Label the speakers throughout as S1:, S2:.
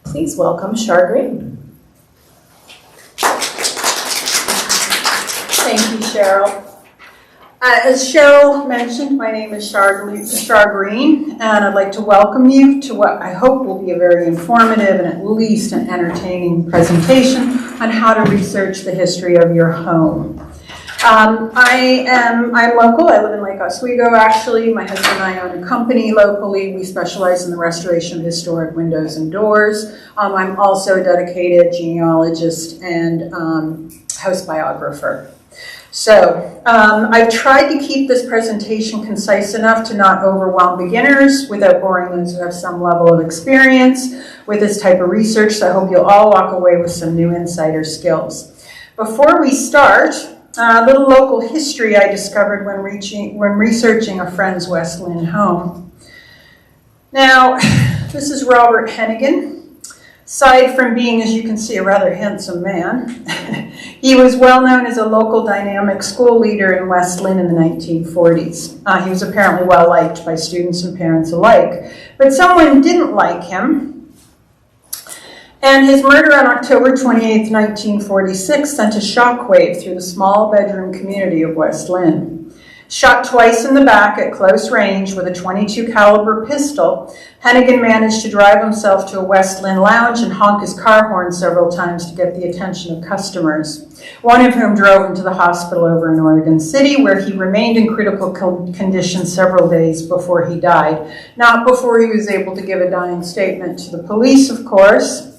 S1: Please welcome Char Green.
S2: Thank you, Cheryl. As Cheryl mentioned, my name is Char Green, and I'd like to welcome you to what I hope will be a very informative and at least an entertaining presentation on how to research the history of your home. I'm local. I live in Lake Oswego, actually. My husband and I own a company locally. We specialize in the restoration of historic windows and doors. I'm also a dedicated genealogist and house biographer. So I've tried to keep this presentation concise enough to not overwhelm beginners without boring those who have some level of experience with this type of research. So I hope you'll all walk away with some new insight or skills. Before we start, a little local history I discovered when researching a friend's West Lynn home. Now, this is Robert Hennigan. Aside from being, as you can see, a rather handsome man, he was well known as a local dynamic school leader in West Lynn in the 1940s. He was apparently well liked by students and parents alike, but someone didn't like him, and his murder on October 28, 1946 sent a shockwave through the small bedroom community of West Lynn. Shot twice in the back at close range with a .22 caliber pistol, Hennigan managed to drive himself to a West Lynn lounge and honk his car horn several times to get the attention of customers, one of whom drove him to the hospital over in Oregon City, where he remained in critical condition several days before he died. Not before he was able to give a dying statement to the police, of course.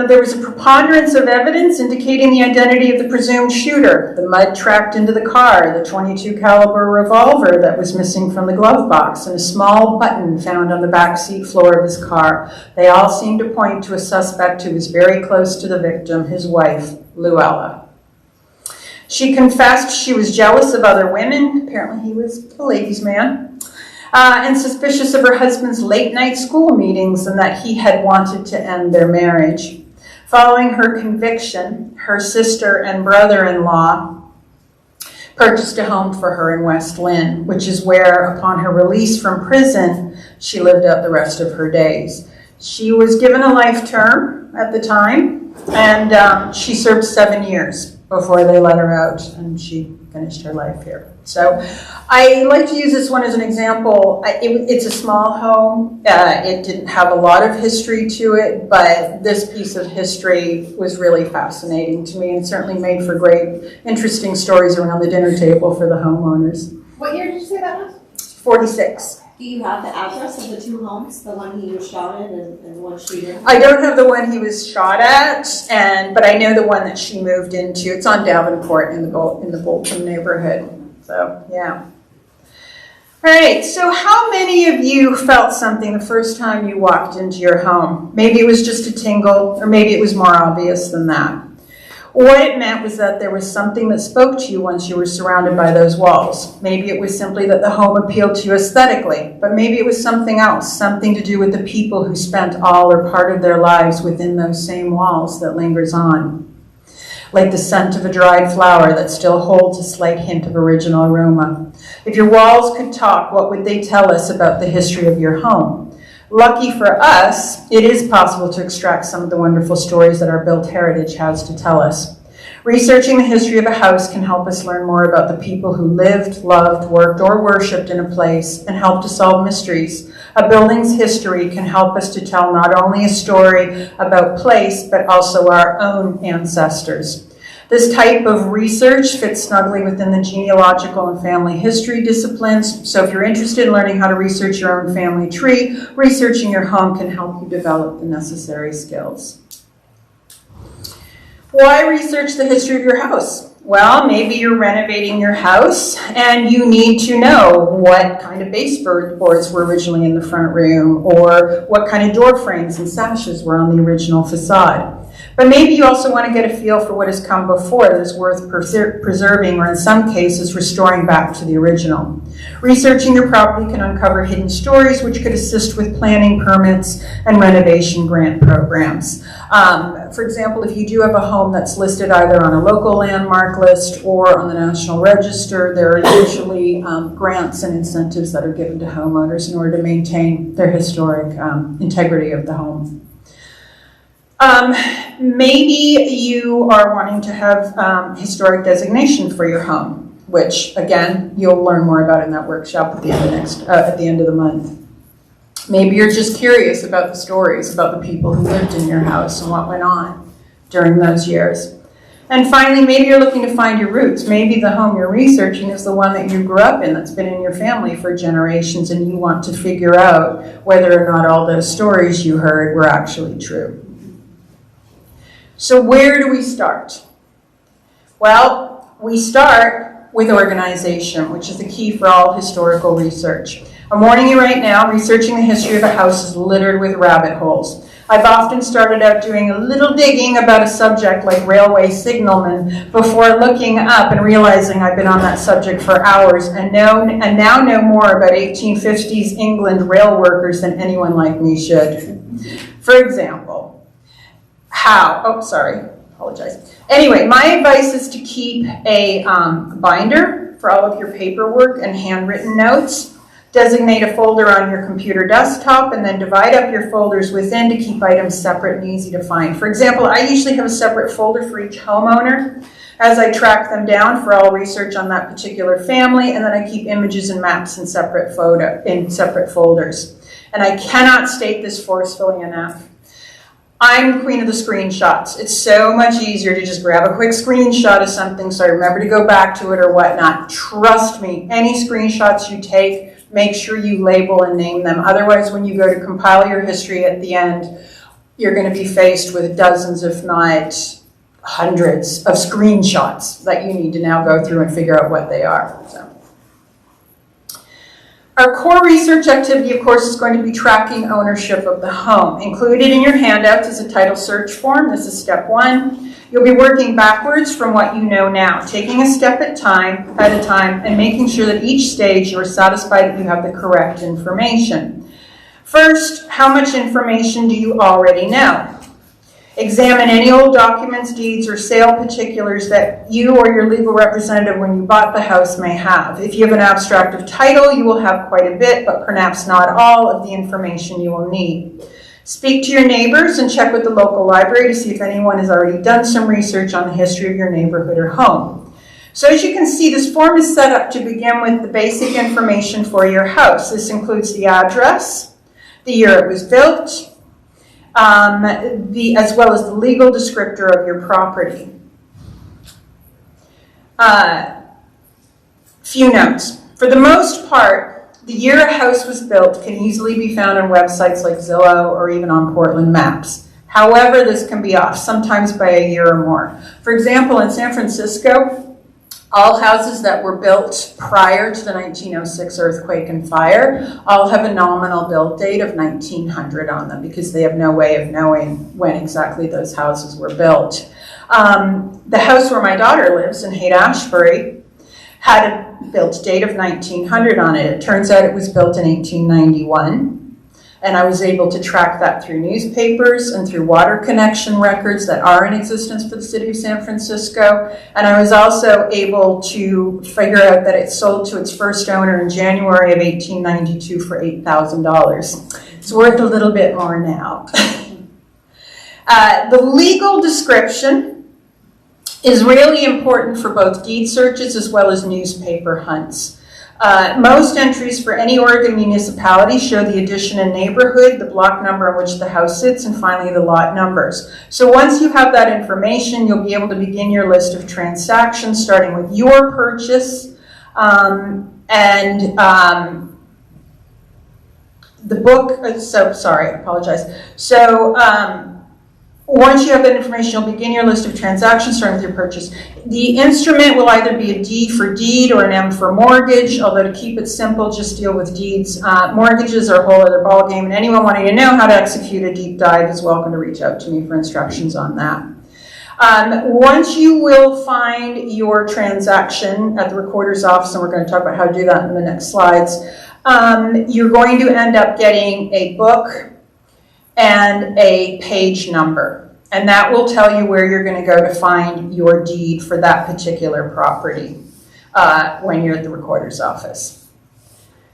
S2: There was a preponderance of evidence indicating the identity of the presumed shooter, the mud tracked into the car, the .22 caliber revolver that was missing from the glove box, and a small button found on the back seat floor of his car. They all seemed to point to a suspect who was very close to the victim, his wife, Luella. She confessed she was jealous of other women. Apparently he was a ladies' man. And suspicious of her husband's late-night school meetings and that he had wanted to end their marriage. Following her conviction, her sister and brother-in-law purchased a home for her in West Lynn, which is where, upon her release from prison, she lived out the rest of her days. She was given a life term at the time, and she served 7 years before they let her out, and she finished her life here. So I like to use this one as an example. It's a small home. It didn't have a lot of history to it, but this piece of history was really fascinating to me and certainly made for great, interesting stories around the dinner table for the homeowners.
S3: What year did you say that was?
S2: 46.
S3: Do you have the address of the two homes, the one he was shot at and one she did?
S2: I don't have the one he was shot at, but I know the one that she moved into. It's on Davenport in the Bolton neighborhood. So, yeah. All right, so how many of you felt something the first time you walked into your home? Maybe it was just a tingle, or maybe it was more obvious than that. What it meant was that there was something that spoke to you once you were surrounded by those walls. Maybe it was simply that the home appealed to you aesthetically, but maybe it was something else, something to do with the people who spent all or part of their lives within those same walls that lingers on. Like the scent of a dried flower that still holds a slight hint of original aroma. If your walls could talk, what would they tell us about the history of your home? Lucky for us, it is possible to extract some of the wonderful stories that our built heritage has to tell us. Researching the history of a house can help us learn more about the people who lived, loved, worked, or worshipped in a place and help to solve mysteries. A building's history can help us to tell not only a story about place, but also our own ancestors. This type of research fits snugly within the genealogical and family history disciplines. So if you're interested in learning how to research your own family tree, researching your home can help you develop the necessary skills. Why research the history of your house? Well, maybe you're renovating your house and you need to know what kind of baseboards were originally in the front room or what kind of door frames and sashes were on the original facade. But maybe you also want to get a feel for what has come before that is worth preserving or in some cases restoring back to the original. Researching your property can uncover hidden stories which could assist with planning permits and renovation grant programs. For example, if you do have a home that's listed either on a local landmark list or on the National Register, there are usually grants and incentives that are given to homeowners in order to maintain their historic integrity of the home. Maybe you are wanting to have historic designation for your home, which again, you'll learn more about in that workshop at the end of the month. Maybe you're just curious about the stories about the people who lived in your house and what went on during those years. And finally, maybe you're looking to find your roots. Maybe the home you're researching is the one that you grew up in, that's been in your family for generations, and you want to figure out whether or not all those stories you heard were actually true. So where do we start? Well, we start with organization, which is the key for all historical research. I'm warning you right now, researching the history of a house is littered with rabbit holes. I've often started out doing a little digging about a subject like railway signalmen before looking up and realizing I've been on that subject for hours and now know more about 1850s England rail workers than anyone like me should. For example, Anyway, my advice is to keep a binder for all of your paperwork and handwritten notes. Designate a folder on your computer desktop and then divide up your folders within to keep items separate and easy to find. For example, I usually have a separate folder for each homeowner as I track them down for all research on that particular family, and then I keep images and maps in separate folders. And I cannot state this forcefully enough. I'm the queen of the screenshots. It's so much easier to just grab a quick screenshot of something so I remember to go back to it or whatnot. Trust me, any screenshots you take, make sure you label and name them. Otherwise, when you go to compile your history at the end, you're going to be faced with dozens, if not hundreds, of screenshots that you need to now go through and figure out what they are. So. Our core research activity, of course, is going to be tracking ownership of the home. Included in your handouts is a title search form. This is step 1. You'll be working backwards from what you know now, taking a step at a time, and making sure that each stage you are satisfied that you have the correct information. First, how much information do you already know? Examine any old documents, deeds, or sale particulars that you or your legal representative when you bought the house may have. If you have an abstract of title, you will have quite a bit, but perhaps not all of the information you will need. Speak to your neighbors and check with the local library to see if anyone has already done some research on the history of your neighborhood or home. So as you can see, this form is set up to begin with the basic information for your house. This includes the address, the year it was built, as well as the legal descriptor of your property. Few notes. For the most part, the year a house was built can easily be found on websites like Zillow or even on Portland Maps. However, this can be off, sometimes by a year or more. For example, in San Francisco, all houses that were built prior to the 1906 earthquake and fire all have a nominal build date of 1900 on them because they have no way of knowing when exactly those houses were built. The house where my daughter lives in Haight-Ashbury had a built date of 1900 on it. It turns out it was built in 1891. And I was able to track that through newspapers and through water connection records that are in existence for the city of San Francisco. And I was also able to figure out that it sold to its first owner in January of 1892 for $8,000. It's worth a little bit more now. The legal description is really important for both deed searches as well as newspaper hunts. Most entries for any Oregon municipality show the addition and neighborhood, the block number in which the house sits, and finally the lot numbers. So once you have that information, you'll be able to begin your list of transactions, starting with your purchase the book. Once you have that information, you'll begin your list of transactions starting with your purchase. The instrument will either be a D for deed or an M for mortgage, although to keep it simple, just deal with deeds. Mortgages are a whole other ballgame, and anyone wanting to know how to execute a deep dive is welcome to reach out to me for instructions on that. Once you will find your transaction at the recorder's office, and we're going to talk about how to do that in the next slides, you're going to end up getting a book and a page number. And that will tell you where you're going to go to find your deed for that particular property when you're at the recorder's office.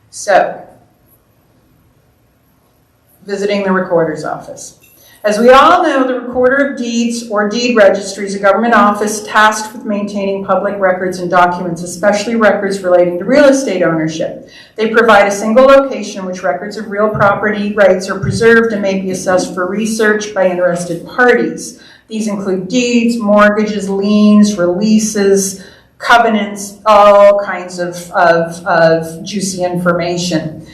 S2: So, visiting the recorder's office. As we all know, the Recorder of Deeds or Deed Registry is a government office tasked with maintaining public records and documents, especially records relating to real estate ownership. They provide a single location in which records of real property rights are preserved and may be assessed for research by interested parties. These include deeds, mortgages, liens, releases, covenants, all kinds of juicy information.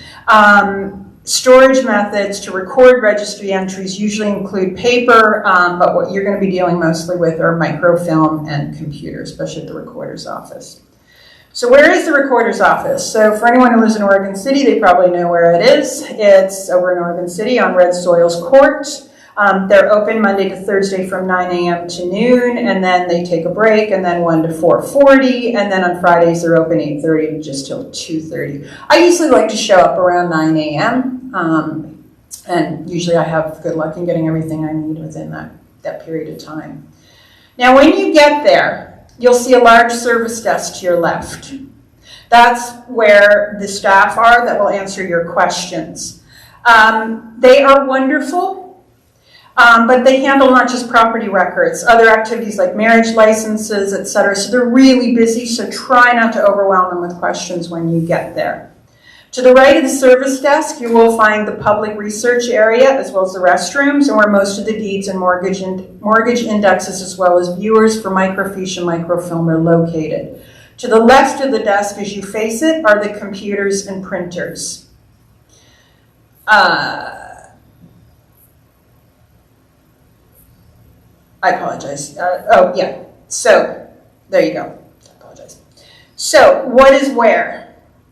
S2: Storage methods to record registry entries usually include paper, but what you're going to be dealing mostly with are microfilm and computer, especially at the recorder's office. So where is the recorder's office? So for anyone who lives in Oregon City, they probably know where it is. It's over in Oregon City on Red Soils Court. They're open Monday to Thursday from 9 a.m. to noon, and then they take a break, and then 1 to 4:40, and then on Fridays they're open 8:30 just till 2:30. I usually like to show up around 9 a.m., and usually I have good luck in getting everything I need within that period of time. Now when you get there, you'll see a large service desk to your left. That's where the staff are that will answer your questions. They are wonderful. But they handle not just property records, other activities like marriage licenses, etc. So they're really busy, so try not to overwhelm them with questions when you get there. To the right of the service desk, you will find the public research area as well as the restrooms, and where most of the deeds and mortgage indexes as well as viewers for microfiche and microfilm are located. To the left of the desk as you face it are the computers and printers. I apologize. So, there you go. I apologize. So, what is where?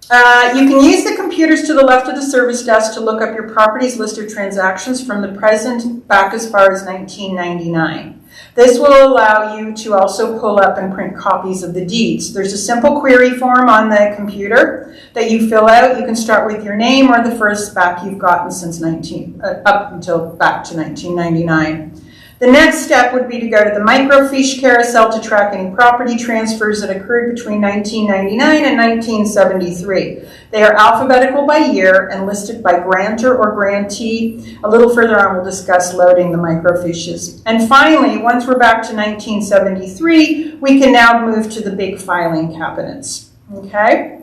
S2: You can use the computers to the left of the service desk to look up your property's list of transactions from the present back as far as 1999. This will allow you to also pull up and print copies of the deeds. There's a simple query form on the computer that you fill out. You can start with your name or the first back you've gotten since up until back to 1999. The next step would be to go to the microfiche carousel to track any property transfers that occurred between 1999 and 1973. They are alphabetical by year and listed by grantor or grantee. A little further on, we'll discuss loading the microfiches. And finally, once we're back to 1973, we can now move to the big filing cabinets. Okay?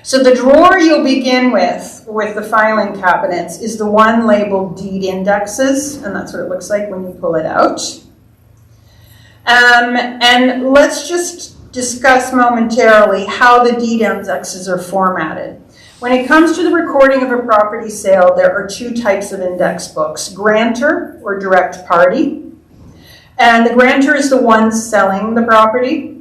S2: So the drawer you'll begin with the filing cabinets is the one labeled deed indexes, and that's what it looks like when you pull it out. And let's just discuss momentarily how the deed indexes are formatted. When it comes to the recording of a property sale, there are two types of index books, grantor or direct party. And the grantor is the one selling the property.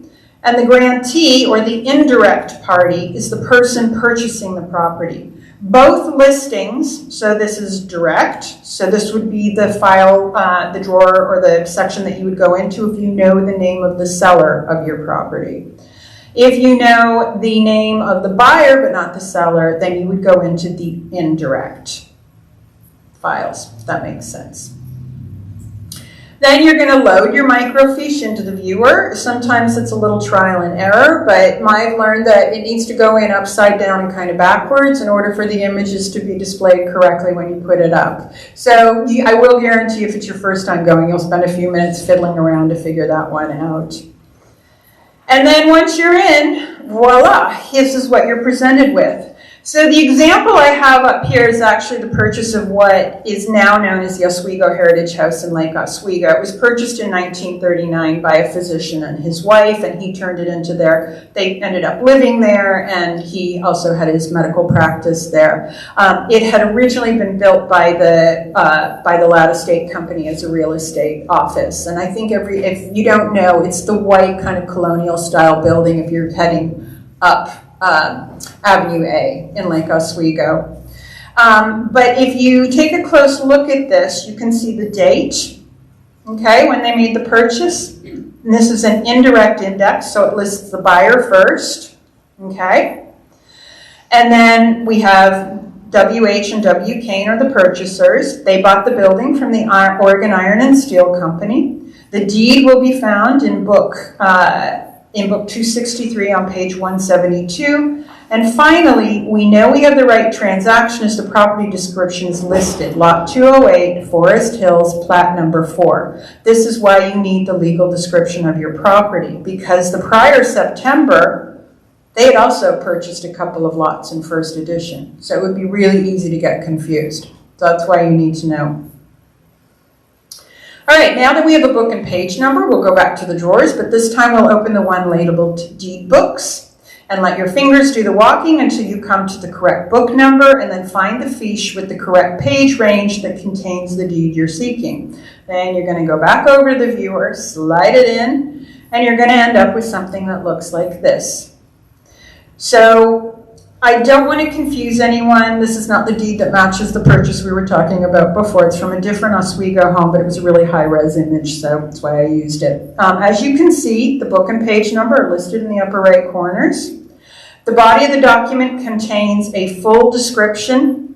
S2: And the grantee, or the indirect party, is the person purchasing the property. Both listings, so this is direct, so this would be the file, the drawer, or the section that you would go into if you know the name of the seller of your property. If you know the name of the buyer but not the seller, then you would go into the indirect files, if that makes sense. Then you're going to load your microfiche into the viewer. Sometimes it's a little trial and error, but I've learned that it needs to go in upside down and kind of backwards in order for the images to be displayed correctly when you put it up. So I will guarantee if it's your first time going, you'll spend a few minutes fiddling around to figure that one out. And then once you're in, voila, this is what you're presented with. So the example I have up here is actually the purchase of what is now known as the Oswego Heritage House in Lake Oswego. It was purchased in 1939 by a physician and his wife, and he turned it into they ended up living there, and he also had his medical practice there. It had originally been built by the Ladd Estate Company as a real estate office. And I think if you don't know, it's the white kind of colonial style building if you're heading up Avenue A in Lake Oswego. But if you take a close look at this, you can see the date, okay, when they made the purchase. And this is an indirect index, so it lists the buyer first, okay? And then we have WH and W. Kaen are the purchasers. They bought the building from the Oregon Iron and Steel Company. The deed will be found in book 263 on page 172. And finally, we know we have the right transaction as the property description is listed. Lot 208, Forest Hills, plat number 4. This is why you need the legal description of your property, because the prior September, they had also purchased a couple of lots in first edition. So it would be really easy to get confused. So that's why you need to know. All right, now that we have a book and page number, we'll go back to the drawers, but this time we'll open the one labeled deed books. And let your fingers do the walking until you come to the correct book number, and then find the fiche with the correct page range that contains the deed you're seeking. Then you're going to go back over to the viewer, slide it in, and you're going to end up with something that looks like this. So I don't want to confuse anyone. This is not the deed that matches the purchase we were talking about before. It's from a different Oswego home, but it was a really high-res image, so that's why I used it. As you can see, the book and page number are listed in the upper right corners. The body of the document contains a full description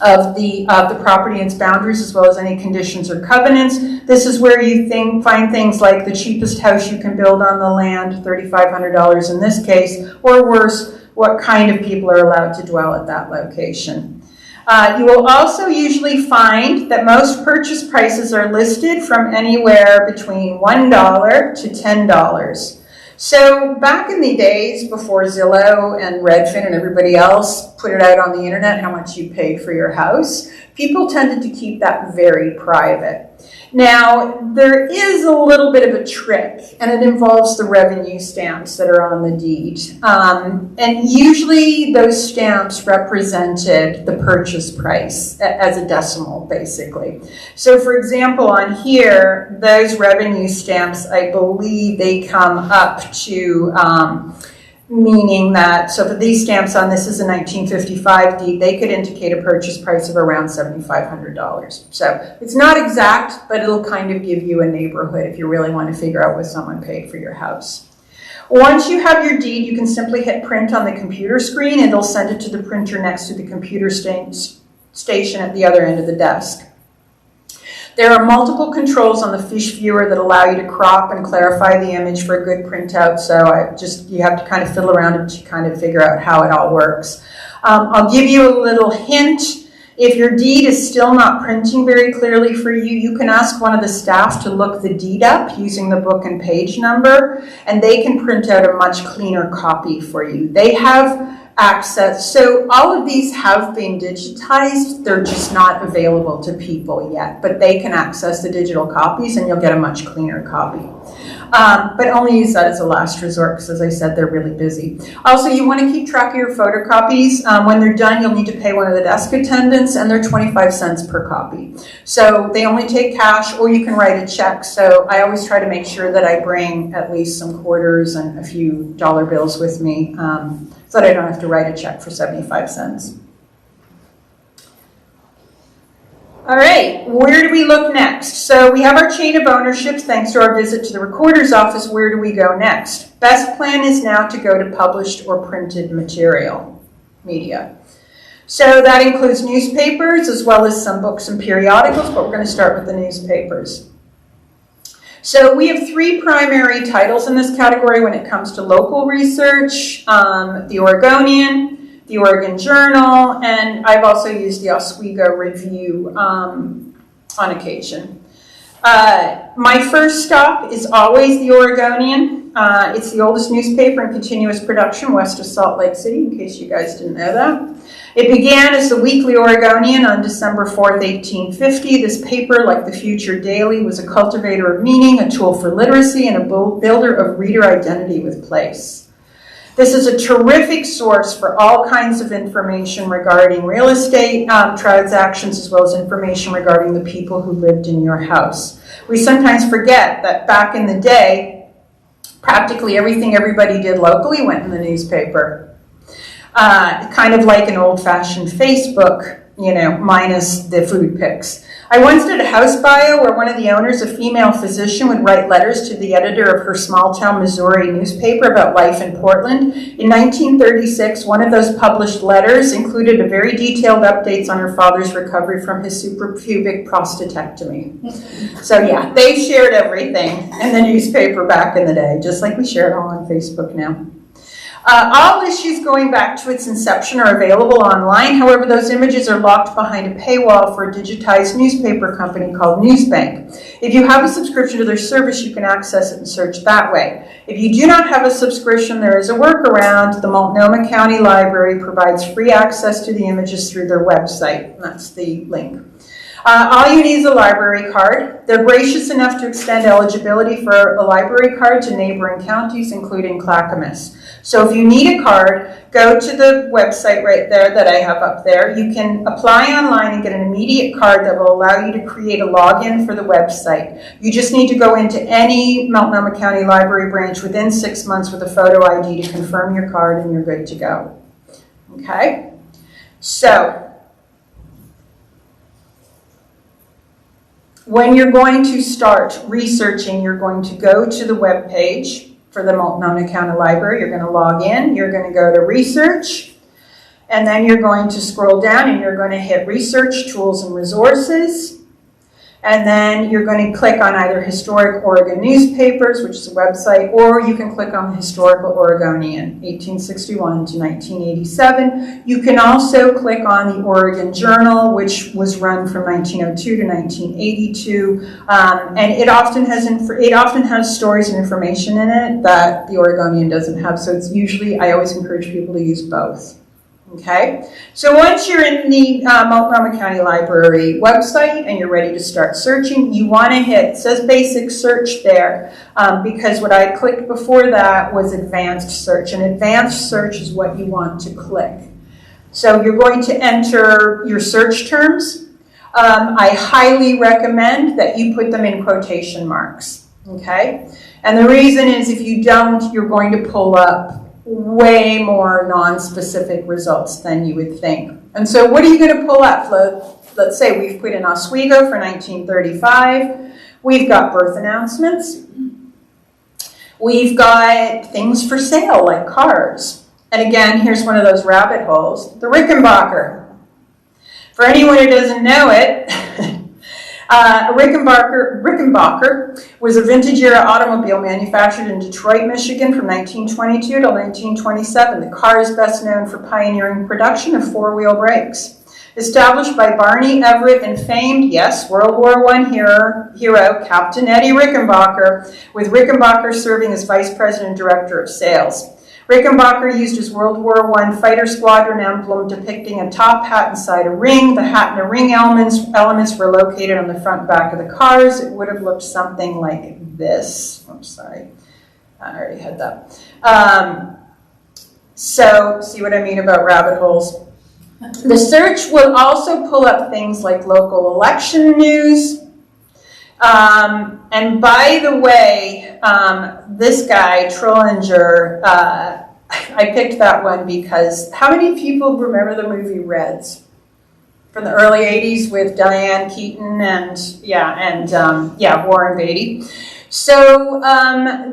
S2: of the property and its boundaries, as well as any conditions or covenants. This is where you find things like the cheapest house you can build on the land, $3,500 in this case, or worse, what kind of people are allowed to dwell at that location. You will also usually find that most purchase prices are listed from anywhere between $1 to $10. So back in the days before Zillow and Redfin and everybody else put it out on the internet how much you paid for your house, people tended to keep that very private. Now, there is a little bit of a trick, and it involves the revenue stamps that are on the deed. And usually those stamps represented the purchase price as a decimal, basically. So for example, on here, those revenue stamps, I believe they come up to, meaning that, so for these stamps on this is a 1955 deed, they could indicate a purchase price of around $7,500. So it's not exact, but it'll kind of give you a neighborhood if you really want to figure out what someone paid for your house. Once you have your deed, you can simply hit print on the computer screen, and it'll send it to the printer next to the computer station at the other end of the desk. There are multiple controls on the fiche viewer that allow you to crop and clarify the image for a good printout, so you have to kind of fiddle around to kind of figure out how it all works. I'll give you a little hint. If your deed is still not printing very clearly for you, you can ask one of the staff to look the deed up using the book and page number, and they can print out a much cleaner copy for you. They have access. So all of these have been digitized. They're just not available to people yet, but they can access the digital copies and you'll get a much cleaner copy. But only use that as a last resort because, as I said, they're really busy. Also, you want to keep track of your photocopies. When they're done, you'll need to pay one of the desk attendants, and they're 25 cents per copy. So they only take cash, or you can write a check. So I always try to make sure that I bring at least some quarters and a few dollar bills with me so that I don't have to write a check for 75 cents. All right, where do we look next? So we have our chain of ownership thanks to our visit to the recorder's office. Where do we go next? Best plan is now to go to published or printed media. So that includes newspapers as well as some books and periodicals, but we're going to start with the newspapers. So we have three primary titles in this category when it comes to local research: the Oregonian, the Oregon Journal, and I've also used the Oswego Review on occasion. My first stop is always the Oregonian. It's the oldest newspaper in continuous production west of Salt Lake City, in case you guys didn't know that. It began as the Weekly Oregonian on December 4th, 1850. This paper, like the Future Daily, was a cultivator of meaning, a tool for literacy, and a builder of reader identity with place. This is a terrific source for all kinds of information regarding real estate transactions, as well as information regarding the people who lived in your house. We sometimes forget that back in the day, practically everything everybody did locally went in the newspaper. Kind of like an old-fashioned Facebook, minus the food pics. I once did a house bio where one of the owners, a female physician, would write letters to the editor of her small-town Missouri newspaper about life in Portland. In 1936, one of those published letters included a very detailed updates on her father's recovery from his suprapubic prostatectomy. So yeah, they shared everything in the newspaper back in the day, just like we share it all on Facebook now. All issues going back to its inception are available online. However, those images are locked behind a paywall for a digitized newspaper company called Newsbank. If you have a subscription to their service, you can access it and search that way. If you do not have a subscription, there is a workaround. The Multnomah County Library provides free access to the images through their website. And that's the link. All you need is a library card. They're gracious enough to extend eligibility for a library card to neighboring counties, including Clackamas. So if you need a card, go to the website right there that I have up there. You can apply online and get an immediate card that will allow you to create a login for the website. You just need to go into any Multnomah County Library branch within 6 months with a photo ID to confirm your card, and you're good to go. Okay? So, when you're going to start researching, you're going to go to the web page for the Multnomah County Library. You're going to log in, you're going to go to research, and then you're going to scroll down and you're going to hit research, tools, and resources. And then you're going to click on either Historic Oregon Newspapers, which is a website, or you can click on the Historical Oregonian, 1861 to 1987. You can also click on the Oregon Journal, which was run from 1902 to 1982. And it often has stories and information in it that the Oregonian doesn't have. So it's usually, I always encourage people to use both. Okay, so once you're in the Multnomah County Library website and you're ready to start searching, you want to hit, it says basic search there, because what I clicked before that was advanced search, and advanced search is what you want to click. So you're going to enter your search terms. I highly recommend that you put them in quotation marks, okay? And the reason is if you don't, you're going to pull up way more non-specific results than you would think. And so what are you going to pull up? Let's say we've put in Oswego for 1935. We've got birth announcements. We've got things for sale like cars. And again, here's one of those rabbit holes. The Rickenbacker. For anyone who doesn't know it, Rickenbacker was a vintage-era automobile manufactured in Detroit, Michigan from 1922 to 1927. The car is best known for pioneering production of four-wheel brakes. Established by Barney Everett and famed, yes, World War I hero Captain Eddie Rickenbacker, with Rickenbacker serving as Vice President and Director of Sales. Rickenbacker used his World War I fighter squadron emblem depicting a top hat inside a ring. The hat and the ring elements were located on the front and back of the cars. It would have looked something like this. I'm sorry, I already had that. So, see what I mean about rabbit holes? The search will also pull up things like local election news. And by the way, this guy, Trollinger, I picked that one because how many people remember the movie Reds from the early 80s with Diane Keaton and Warren Beatty? So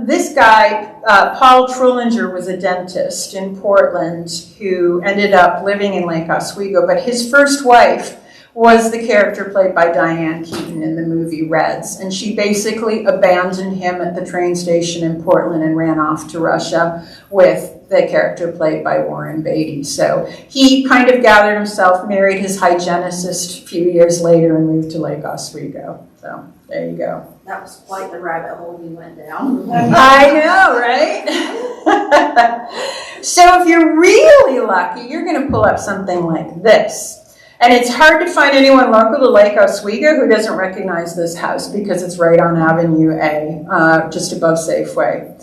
S2: this guy, Paul Trollinger, was a dentist in Portland who ended up living in Lake Oswego, but his first wife was the character played by Diane Keaton in the movie Reds. And she basically abandoned him at the train station in Portland and ran off to Russia with the character played by Warren Beatty. So he kind of gathered himself, married his hygienicist a few years later, and moved to Lake Oswego. So there you go.
S3: That was quite the rabbit hole you went down.
S2: I know, right? So if you're really lucky, you're going to pull up something like this. And it's hard to find anyone local to Lake Oswego who doesn't recognize this house because it's right on Avenue A, just above Safeway.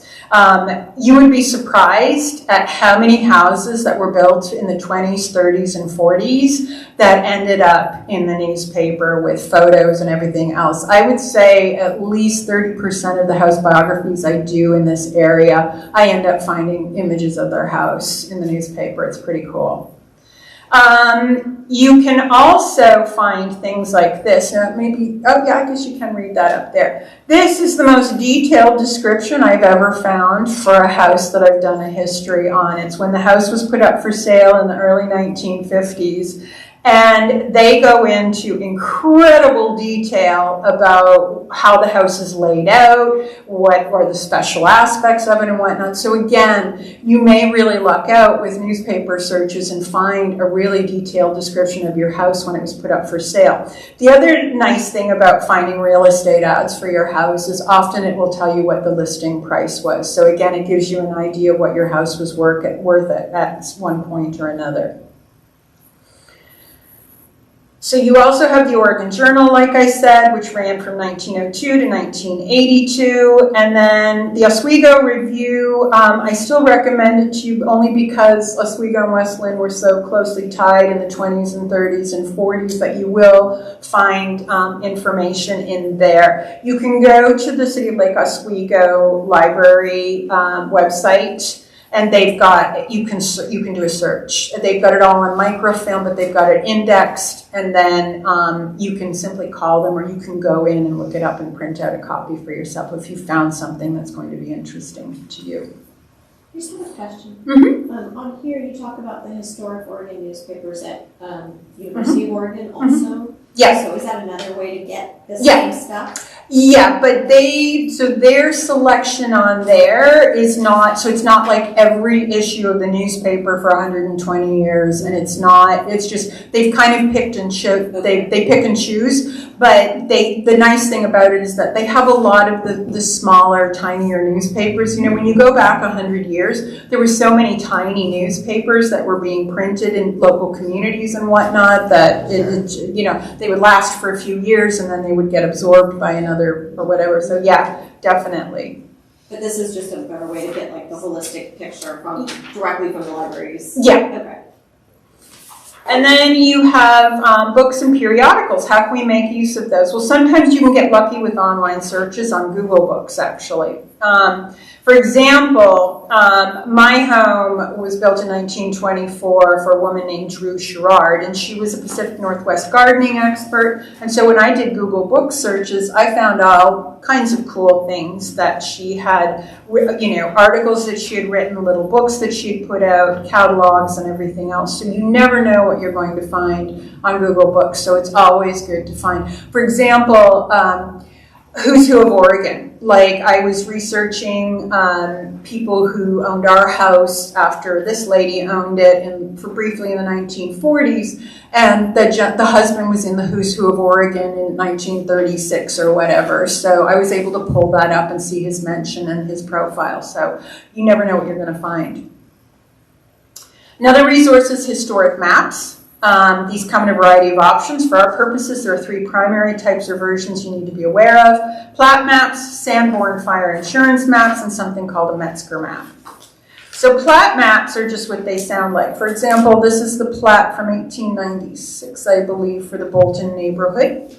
S2: You would be surprised at how many houses that were built in the 20s, 30s, and 40s that ended up in the newspaper with photos and everything else. I would say at least 30% of the house biographies I do in this area, I end up finding images of their house in the newspaper. It's pretty cool. You can also find things like this. Now, I guess you can read that up there. This is the most detailed description I've ever found for a house that I've done a history on. It's when the house was put up for sale in the early 1950s. And they go into incredible detail about how the house is laid out, what are the special aspects of it and whatnot. So again, you may really luck out with newspaper searches and find a really detailed description of your house when it was put up for sale. The other nice thing about finding real estate ads for your house is often it will tell you what the listing price was. So again, it gives you an idea of what your house was worth at one point or another. So you also have the Oregon Journal, like I said, which ran from 1902 to 1982. And then the Oswego Review, I still recommend it to you only because Oswego and West Lynn were so closely tied in the 20s and 30s and 40s, but you will find information in there. You can go to the City of Lake Oswego Library website, and they've got, you can do a search. They've got it all on microfilm, but they've got it indexed, and then you can simply call them, or you can go in and look it up and print out a copy for yourself if you found something that's going to be interesting to you.
S3: I just have a question.
S2: Mm-hmm.
S3: On here, you talk about the historic Oregon newspapers at University of Oregon also.
S2: Yes.
S3: So is that another way to get the
S2: Yeah.
S3: same stuff?
S2: Yeah, but their selection on there is not, so it's not like every issue of the newspaper for 120 years, and it's just, they've kind of picked and they pick and choose, but the nice thing about it is that they have a lot of the smaller, tinier newspapers. You know, when you go back 100 years, there were so many tiny newspapers that were being printed in local communities and whatnot that, they would last for a few years and then they would get absorbed by another or whatever. So yeah, definitely.
S3: But this is just a better way to get like the holistic picture directly from the libraries.
S2: Yeah.
S3: Okay.
S2: And then you have books and periodicals. How can we make use of those? Well, sometimes you can get lucky with online searches on Google Books, actually. For example, my home was built in 1924 for a woman named Drew Sherrard, and she was a Pacific Northwest gardening expert. And so when I did Google Book searches, I found all kinds of cool things that she had, articles that she had written, little books that she had put out, catalogs and everything else. So you never know what you're going to find on Google Books, so it's always good to find. For example, Who's Who of Oregon. Like, I was researching people who owned our house after this lady owned it, for briefly in the 1940s, and the husband was in the Who's Who of Oregon in 1936 or whatever. So I was able to pull that up and see his mention and his profile. So you never know what you're going to find. Another resource is historic maps. These come in a variety of options. For our purposes, there are three primary types or versions you need to be aware of: plat maps, Sanborn fire insurance maps, and something called a Metzger map. So plat maps are just what they sound like. For example, this is the plat from 1896, I believe, for the Bolton neighborhood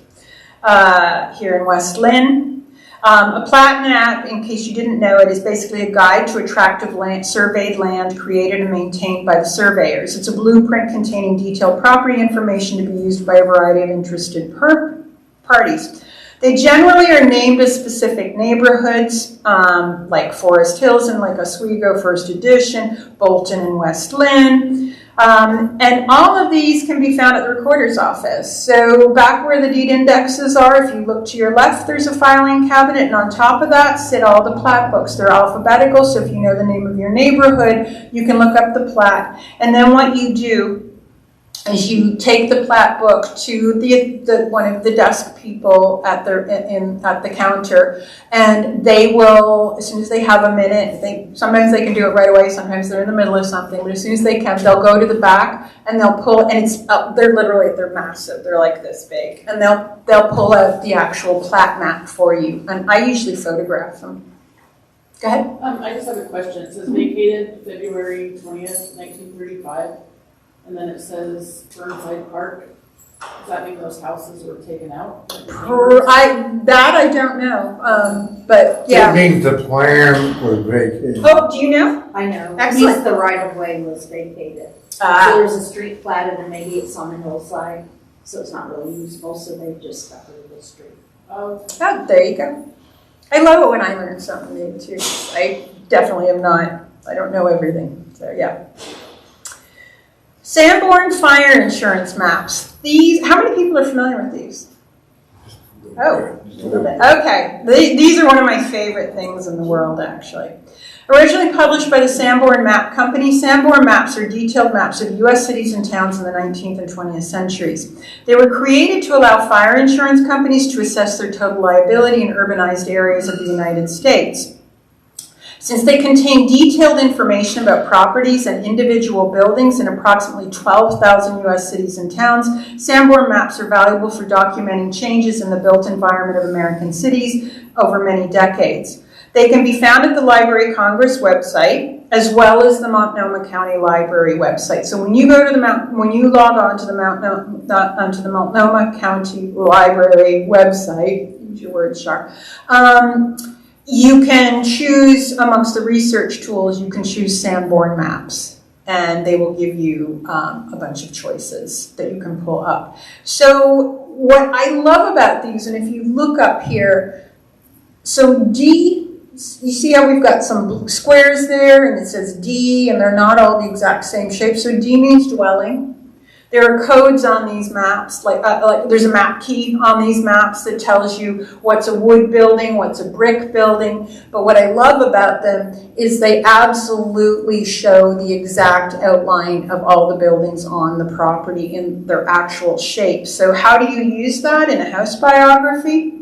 S2: here in West Lynn. A plat map, in case you didn't know it, is basically a guide to a tract of surveyed land created and maintained by the surveyors. It's a blueprint containing detailed property information to be used by a variety of interested parties. They generally are named as specific neighborhoods, like Forest Hills and Lake Oswego, First Edition, Bolton and West Lynn. And all of these can be found at the recorder's office. So back where the deed indexes are, if you look to your left, there's a filing cabinet, and on top of that sit all the plat books. They're alphabetical, so if you know the name of your neighborhood, you can look up the plat. And then what you do is you take the plat book to one of the desk people at the counter, and they will, as soon as they have a minute, sometimes they can do it right away, sometimes they're in the middle of something, but as soon as they can, they'll go to the back and they'll pull, and they're massive, they're like this big, and they'll pull out the actual plat map for you, and I usually photograph them. Go ahead.
S4: I just have a question. It says vacated February 20th, 1935. And then it says Burnside Park. Does that mean those houses were taken out?
S2: I don't know, but yeah.
S5: It means the plan was vacated.
S2: Oh, do you know?
S6: I know. At
S2: Excellent.
S6: least the right-of-way was vacated. So there's a street platted and maybe it's on the hillside, so it's not really usable, so they just got rid of the street.
S2: Oh, there you go. I love it when I learn something new too. I definitely am not, I don't know everything, so yeah. Sanborn fire insurance maps. These, how many people are familiar with these? Oh, a little bit. Okay, these are one of my favorite things in the world, actually. Originally published by the Sanborn Map Company, Sanborn maps are detailed maps of U.S. cities and towns in the 19th and 20th centuries. They were created to allow fire insurance companies to assess their total liability in urbanized areas of the United States. Since they contain detailed information about properties and individual buildings in approximately 12,000 U.S. cities and towns, Sanborn maps are valuable for documenting changes in the built environment of American cities over many decades. They can be found at the Library of Congress website, as well as the Multnomah County Library website. So when you go to when you log on to the Multnomah County Library website, use your words, Char, you can choose amongst the research tools, you can choose Sanborn maps, and they will give you a bunch of choices that you can pull up. So what I love about these, and if you look up here, so D, you see how we've got some squares there, and it says D, and they're not all the exact same shape. So D means dwelling. There are codes on these maps, like there's a map key on these maps that tells you what's a wood building, what's a brick building. But what I love about them is they absolutely show the exact outline of all the buildings on the property in their actual shape. So how do you use that in a house biography?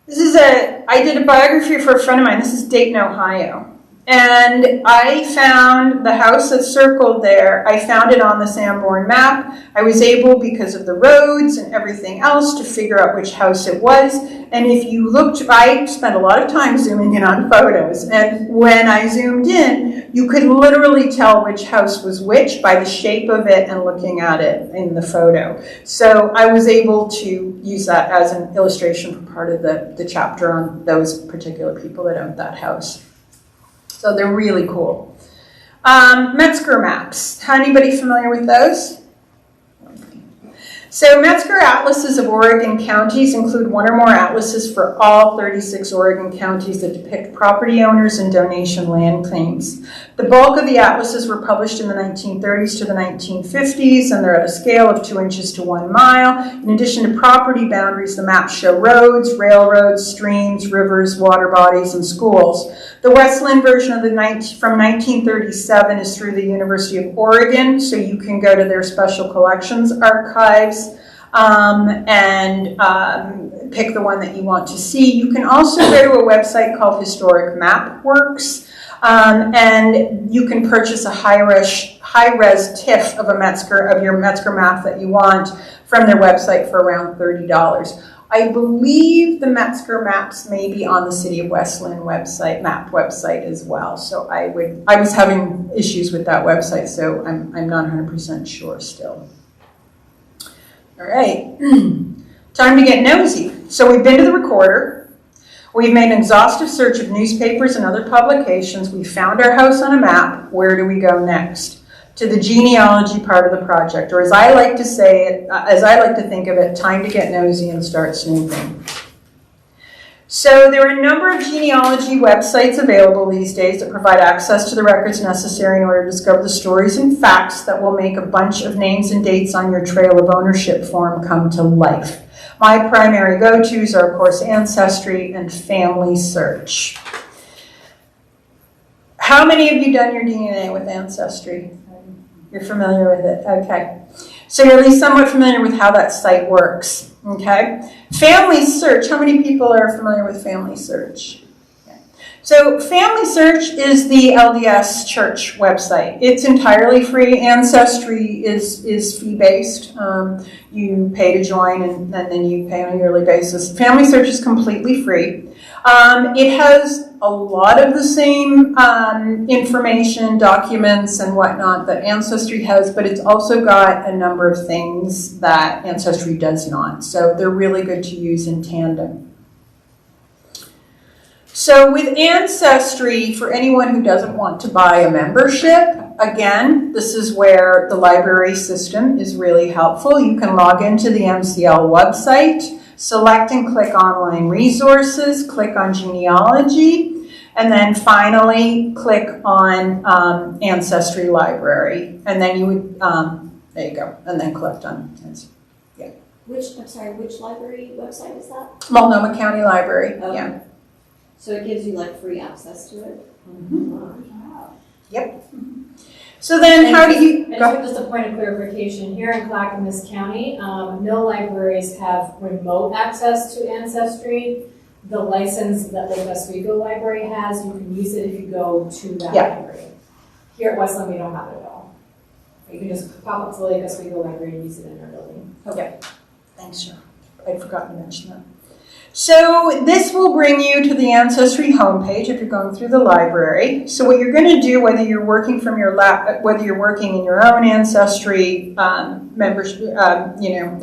S2: I did a biography for a friend of mine. This is Dayton, Ohio. And I found the house that's circled there. I found it on the Sanborn map. I was able, because of the roads and everything else, to figure out which house it was. And if you looked, I spent a lot of time zooming in on photos. And when I zoomed in, you could literally tell which house was which by the shape of it and looking at it in the photo. So I was able to use that as an illustration for part of the chapter on those particular people that owned that house. So they're really cool. Metzger maps. Anybody familiar with those? So Metzger atlases of Oregon counties include one or more atlases for all 36 Oregon counties that depict property owners and donation land claims. The bulk of the atlases were published in the 1930s to the 1950s, and they're at a scale of 2 inches to 1 mile. In addition to property boundaries, the maps show roads, railroads, streams, rivers, water bodies, and schools. The Westland version of from 1937 is through the University of Oregon, so you can go to their special collections archives and pick the one that you want to see. You can also go to a website called Historic Map Works, and you can purchase a high-res TIFF of your Metzger map that you want from their website for around $30. I believe the Metzger maps may be on the City of Westland map website as well. So I was having issues with that website, so I'm not 100% sure still. All right, time to get nosy. So we've been to the recorder. We've made an exhaustive search of newspapers and other publications. We found our house on a map. Where do we go next? To the genealogy part of the project, or as I like to say it, as I like to think of it, time to get nosy and start snooping. So there are a number of genealogy websites available these days that provide access to the records necessary in order to discover the stories and facts that will make a bunch of names and dates on your trail of ownership form come to life. My primary go-tos are, of course, Ancestry and Family Search. How many of you done your DNA with Ancestry? You're familiar with it, okay. So you're at least somewhat familiar with how that site works, okay? Family Search, how many people are familiar with Family Search? Okay. So Family Search is the LDS Church website. It's entirely free. Ancestry is fee-based. You pay to join and then you pay on a yearly basis. Family Search is completely free. It has a lot of the same information, documents, and whatnot that Ancestry has, but it's also got a number of things that Ancestry does not. So they're really good to use in tandem. So with Ancestry, for anyone who doesn't want to buy a membership, again, this is where the library system is really helpful. You can log into the MCL website, select and click online resources, click on genealogy, And then finally, click on Ancestry Library. And then you would, there you go, and then click on Ancestry.
S3: Which library website is that?
S2: Multnomah County Library,
S3: Okay.
S2: yeah.
S3: So it gives you like free access to it?
S2: Yep. So then how do you,
S7: And
S2: go?
S7: just a point of clarification, here in Clackamas County, no libraries have remote access to Ancestry. The license that Lake Oswego Library has, you can use it if you go to that
S2: Yeah.
S7: library. Here at Westland, we don't have it at all. You can just pop up to the Lake Oswego Library and use it in our building.
S2: Thanks, Cheryl. I'd forgotten to mention that. So this will bring you to the Ancestry homepage if you're going through the library. So what you're going to do, whether you're working from your whether you're working in your own Ancestry membership,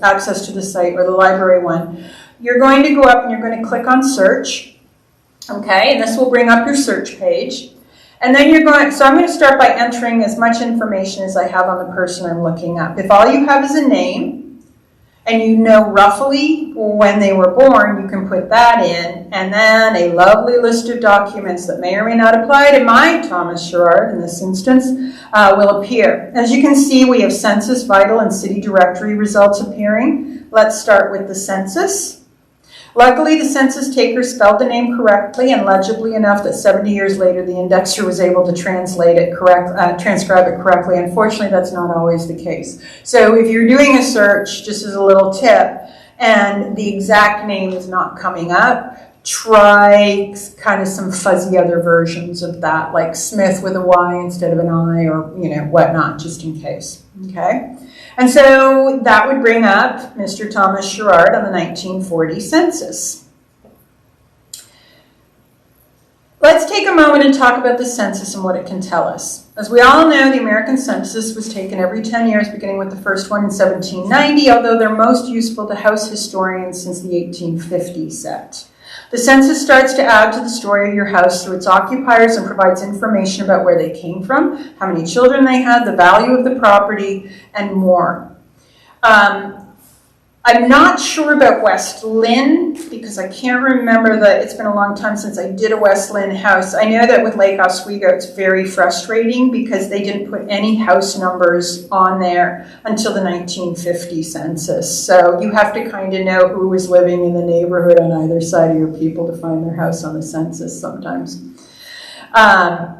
S2: access to the site or the library one, you're going to go up and you're going to click on search. Okay, and this will bring up your search page. And then I'm going to start by entering as much information as I have on the person I'm looking up. If all you have is a name, and you know roughly when they were born, you can put that in, and then a lovely list of documents that may or may not apply to my Thomas Sherrard in this instance will appear. As you can see, we have census, vital, and city directory results appearing. Let's start with the census. Luckily, the census taker spelled the name correctly and legibly enough that 70 years later, the indexer was able to transcribe it correctly. Unfortunately, that's not always the case. So if you're doing a search, just as a little tip, and the exact name is not coming up, try kind of some fuzzy other versions of that, like Smith with a Y instead of an I, or whatnot, just in case. Okay. And so that would bring up Mr. Thomas Sherrard on the 1940 census. Let's take a moment and talk about the census and what it can tell us. As we all know, the American census was taken every 10 years, beginning with the first one in 1790, although they're most useful to house historians since the 1850 set. The census starts to add to the story of your house through its occupiers and provides information about where they came from, how many children they had, the value of the property, and more. I'm not sure about West Lynn because I can't remember it's been a long time since I did a West Lynn house. I know that with Lake Oswego it's very frustrating because they didn't put any house numbers on there until the 1950 census. So you have to kind of know who was living in the neighborhood on either side of your people to find their house on the census sometimes.
S3: I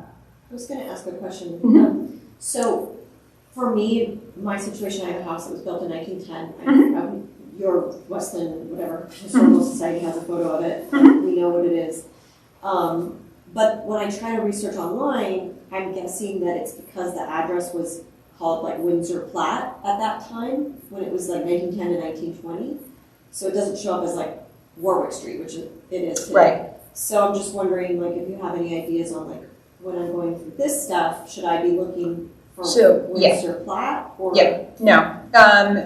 S3: was gonna ask a question.
S2: Mhm.
S3: So for me, my situation, I have a house that was built in 1910.
S2: Mhm.
S3: Your Westland, whatever, Historical Society has a photo of it.
S2: Mhm.
S3: We know what it is. But when I try to research online, I'm guessing that it's because the address was called like Windsor Platte at that time, when it was like 1910 to 1920. So it doesn't show up as like Warwick Street, which it is today.
S2: Right.
S3: So I'm just wondering, like, if you have any ideas on like when I'm going through this stuff, should I be looking for Windsor Platte or?
S2: Yeah. No.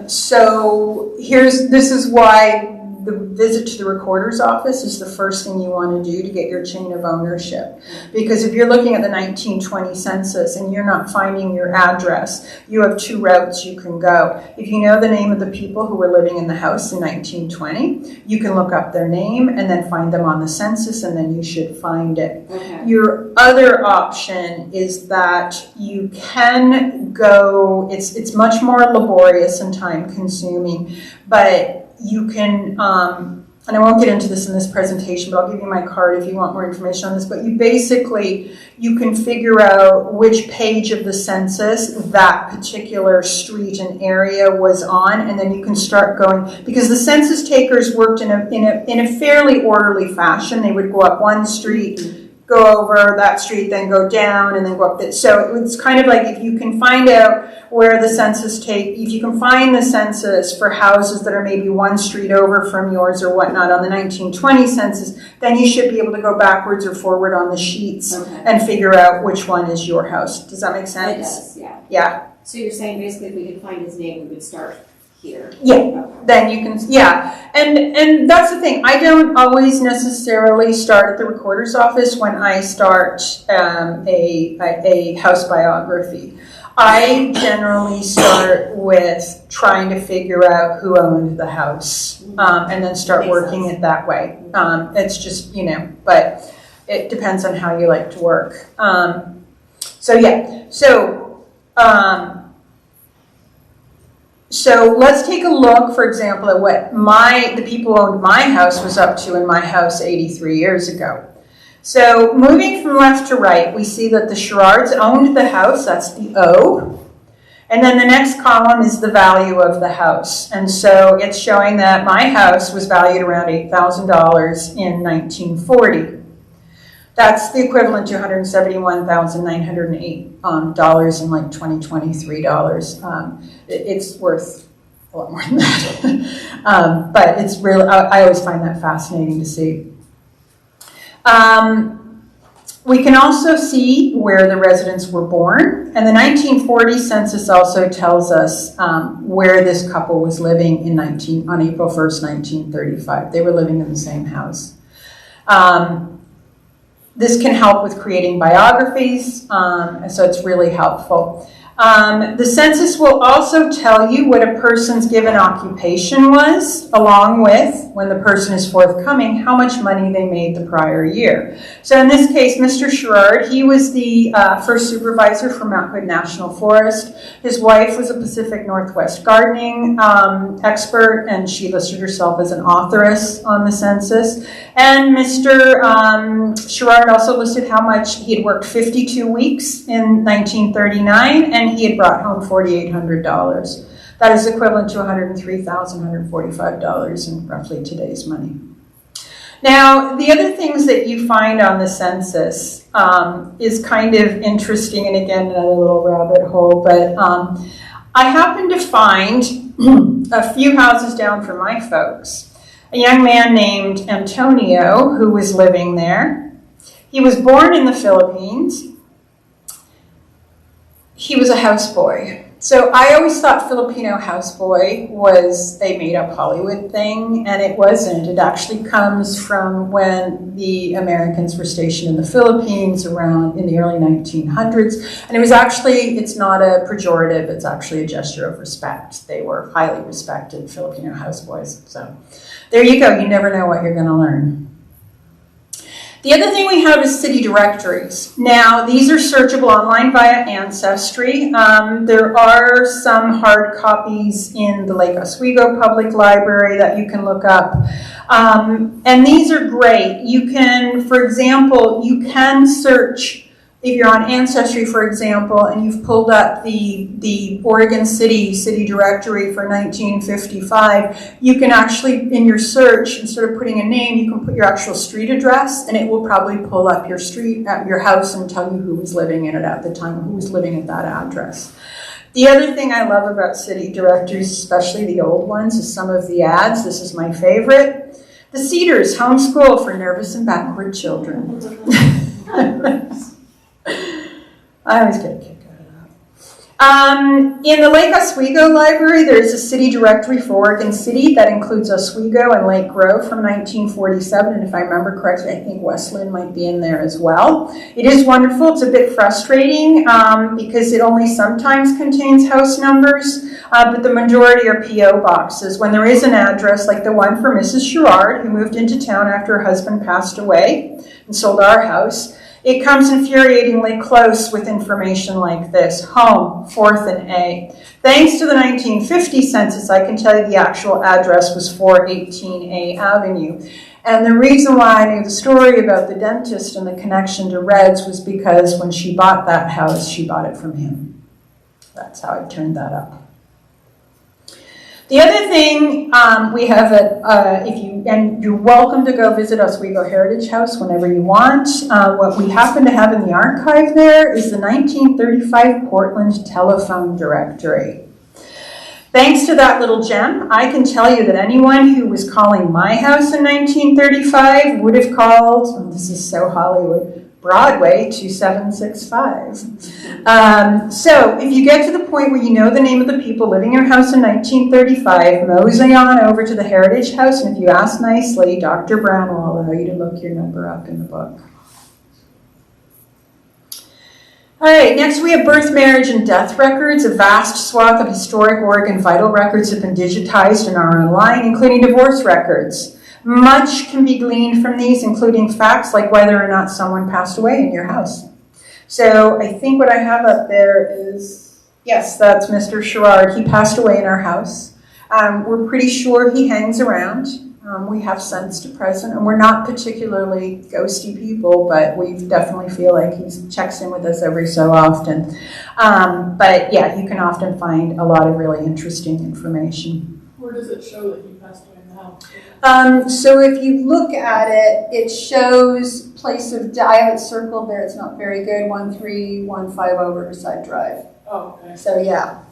S2: So this is why the visit to the recorder's office is the first thing you want to do to get your chain of ownership. Because if you're looking at the 1920 census and you're not finding your address, you have two routes you can go. If you know the name of the people who were living in the house in 1920, you can look up their name and then find them on the census, and then you should find it.
S3: Okay.
S2: Your other option is that you can go, it's much more laborious and time consuming, but you can, and I won't get into this in this presentation, but I'll give you my card if you want more information on this, but you can figure out which page of the census that particular street and area was on, and then you can start going, because the census takers worked in a fairly orderly fashion. They would go up one street, go over that street, then go down, and then go up that. So it's kind of like if you can find out where the census if you can find the census for houses that are maybe one street over from yours or whatnot on the 1920 census, then you should be able to go backwards or forward on the sheets and figure out which one is your house. Does that make sense?
S3: It does, yeah.
S2: Yeah.
S3: So you're saying basically if we could find his name, we would start here?
S2: Yeah.
S3: Okay.
S2: Then you can, yeah. And that's the thing. I don't always necessarily start at the recorder's office when I start a house biography. I generally start with trying to figure out who owned the house, and then start
S3: Makes
S2: working
S3: sense.
S2: it that way. It's just, but it depends on how you like to work. So let's take a look, for example, at what the people who owned my house was up to in my house 83 years ago. So moving from left to right, we see that the Sherrards owned the house, that's the O. And then the next column is the value of the house. And so it's showing that my house was valued around $8,000 in 1940. That's the equivalent to $171,908 in like 2023 dollars. It's worth a lot more than that. But it's really, I always find that fascinating to see. We can also see where the residents were born, and the 1940 census also tells us where this couple was living on April 1st, 1935. They were living in the same house. This can help with creating biographies, so it's really helpful. The census will also tell you what a person's given occupation was, along with, when the person is forthcoming, how much money they made the prior year. So in this case, Mr. Sherrard, he was the first supervisor for Mount Hood National Forest. His wife was a Pacific Northwest gardening expert, and she listed herself as an authoress on the census. And Mr. Sherrard also listed how much he had worked 52 weeks in 1939, and he had brought home $4,800. That is equivalent to $103,145 in roughly today's money. Now, the other things that you find on the census is kind of interesting, and again, another little rabbit hole, but I happened to find a few houses down from my folks, a young man named Antonio who was living there. He was born in the Philippines. He was a houseboy. So I always thought Filipino houseboy was a made-up Hollywood thing, and it wasn't. It actually comes from when the Americans were stationed in the Philippines around in the early 1900s. And it was actually, it's not a pejorative, it's actually a gesture of respect. They were highly respected Filipino houseboys. So there you go. You never know what you're going to learn. The other thing we have is city directories. Now, these are searchable online via Ancestry. There are some hard copies in the Lake Oswego Public Library that you can look up. And these are great. You can, for example, you can search, if you're on Ancestry, for example, and you've pulled up the Oregon City directory for 1955, you can actually, in your search, instead of putting a name, you can put your actual street address, and it will probably pull up your street, your house, and tell you who was living in it at the time, who was living at that address. The other thing I love about city directories, especially the old ones, is some of the ads. This is my favorite. The Cedars Homeschool for Nervous and Backward Children. I always get a kick out of that. In the Lake Oswego Library, there's a city directory for Oregon City that includes Oswego and Lake Grove from 1947, and if I remember correctly, I think Westland might be in there as well. It is wonderful. It's a bit frustrating because it only sometimes contains house numbers, but the majority are P.O. boxes. When there is an address, like the one for Mrs. Sherrard, who moved into town after her husband passed away and sold our house, it comes infuriatingly close with information like this: home, 4th and A. Thanks to the 1950 census, I can tell you the actual address was 418A Avenue. And the reason why I knew the story about the dentist and the connection to Reds was because when she bought that house, she bought it from him. That's how I turned that up. The other thing we have, and you're welcome to go visit Oswego Heritage House whenever you want. What we happen to have in the archive there is the 1935 Portland Telephone Directory. Thanks to that little gem, I can tell you that anyone who was calling my house in 1935 would have called, oh, this is so Hollywood, Broadway 2765. So if you get to the point where you know the name of the people living in your house in 1935, mosey on over to the Heritage House, and if you ask nicely, Dr. Brown will allow you to look your number up in the book. All right, next we have birth, marriage, and death records. A vast swath of historic Oregon vital records have been digitized and are online, including divorce records. Much can be gleaned from these, including facts like whether or not someone passed away in your house. So I think what I have up there is, yes, that's Mr. Sherrard. He passed away in our house. We're pretty sure he hangs around. We have sense to present, and we're not particularly ghosty people, but we definitely feel like he checks in with us every so often. But yeah, you can often find a lot of really interesting information.
S4: Where does it show that he passed away in the house?
S2: So if you look at it, it shows place of death. I have it circled there. It's not very good. 13150 Riverside Drive.
S4: Oh, okay.
S2: So yeah,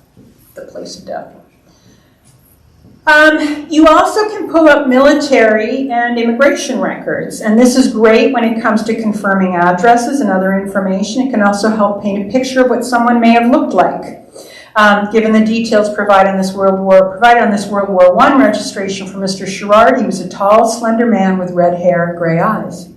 S2: the place of death. You also can pull up military and immigration records, and this is great when it comes to confirming addresses and other information. It can also help paint a picture of what someone may have looked like. Given the details provided on this World War I registration for Mr. Sherrard, he was a tall, slender man with red hair and gray eyes.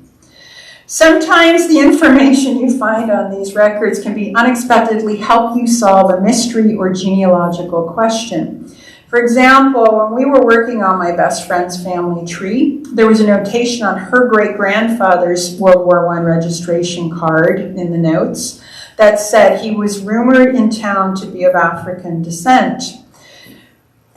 S2: Sometimes the information you find on these records can be unexpectedly help you solve a mystery or genealogical question. For example, when we were working on my best friend's family tree, there was a notation on her great-grandfather's World War I registration card in the notes that said he was rumored in town to be of African descent.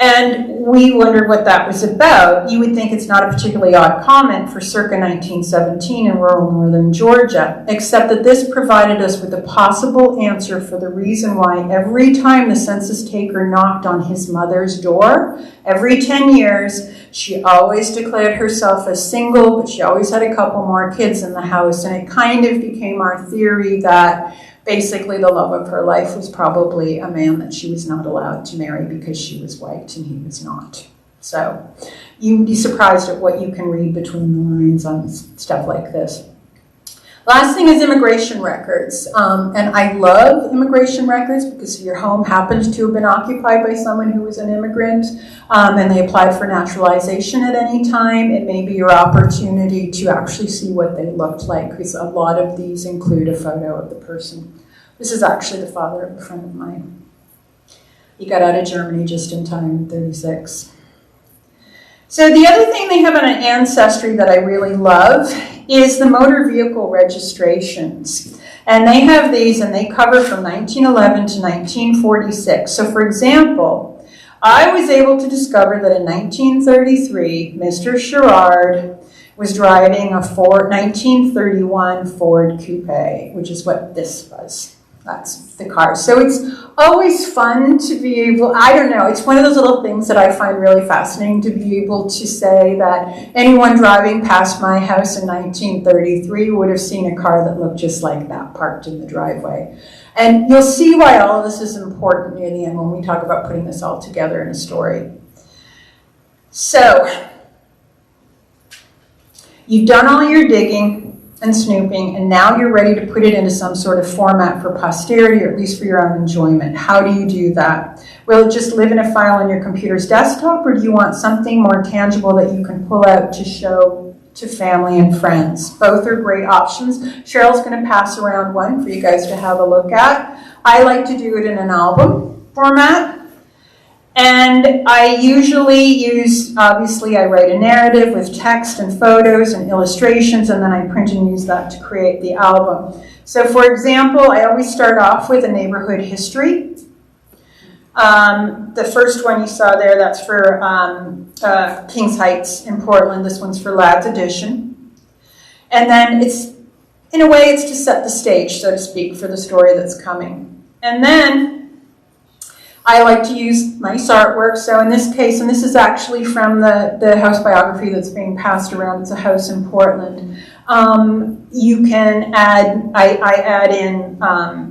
S2: And we wondered what that was about. You would think it's not a particularly odd comment for circa 1917 in rural northern Georgia, except that this provided us with a possible answer for the reason why every time the census taker knocked on his mother's door, every 10 years, she always declared herself as single, but she always had a couple more kids in the house. And it kind of became our theory that basically the love of her life was probably a man that she was not allowed to marry because she was white and he was not. So you'd be surprised at what you can read between the lines on stuff like this. Last thing is immigration records. And I love immigration records because if your home happens to have been occupied by someone who was an immigrant and they applied for naturalization at any time, it may be your opportunity to actually see what they looked like, because a lot of these include a photo of the person. This is actually the father of a friend of mine. He got out of Germany just in time in 1936. So the other thing they have on an Ancestry that I really love is the motor vehicle registrations. And they have these, and they cover from 1911 to 1946. So for example, I was able to discover that in 1933, Mr. Sherrard was driving a 1931 Ford Coupe, which is what this was. That's the car. So it's always fun to be able, I don't know, it's one of those little things that I find really fascinating to be able to say that anyone driving past my house in 1933 would have seen a car that looked just like that parked in the driveway. And you'll see why all of this is important near the end when we talk about putting this all together in a story. So, you've done all your digging and snooping, and now you're ready to put it into some sort of format for posterity, or at least for your own enjoyment. How do you do that? Will it just live in a file on your computer's desktop, or do you want something more tangible that you can pull out to show to family and friends? Both are great options. Cheryl's going to pass around one for you guys to have a look at. I like to do it in an album format. And I usually use, obviously I write a narrative with text and photos and illustrations, and then I print and use that to create the album. So for example, I always start off with a neighborhood history. The first one you saw there, that's for Kings Heights in Portland. This one's for Ladd's Edition. And then it's, in a way, it's to set the stage, so to speak, for the story that's coming. And then I like to use nice artwork. So in this case, and this is actually from the house biography that's being passed around. It's a house in Portland. You can add, I add in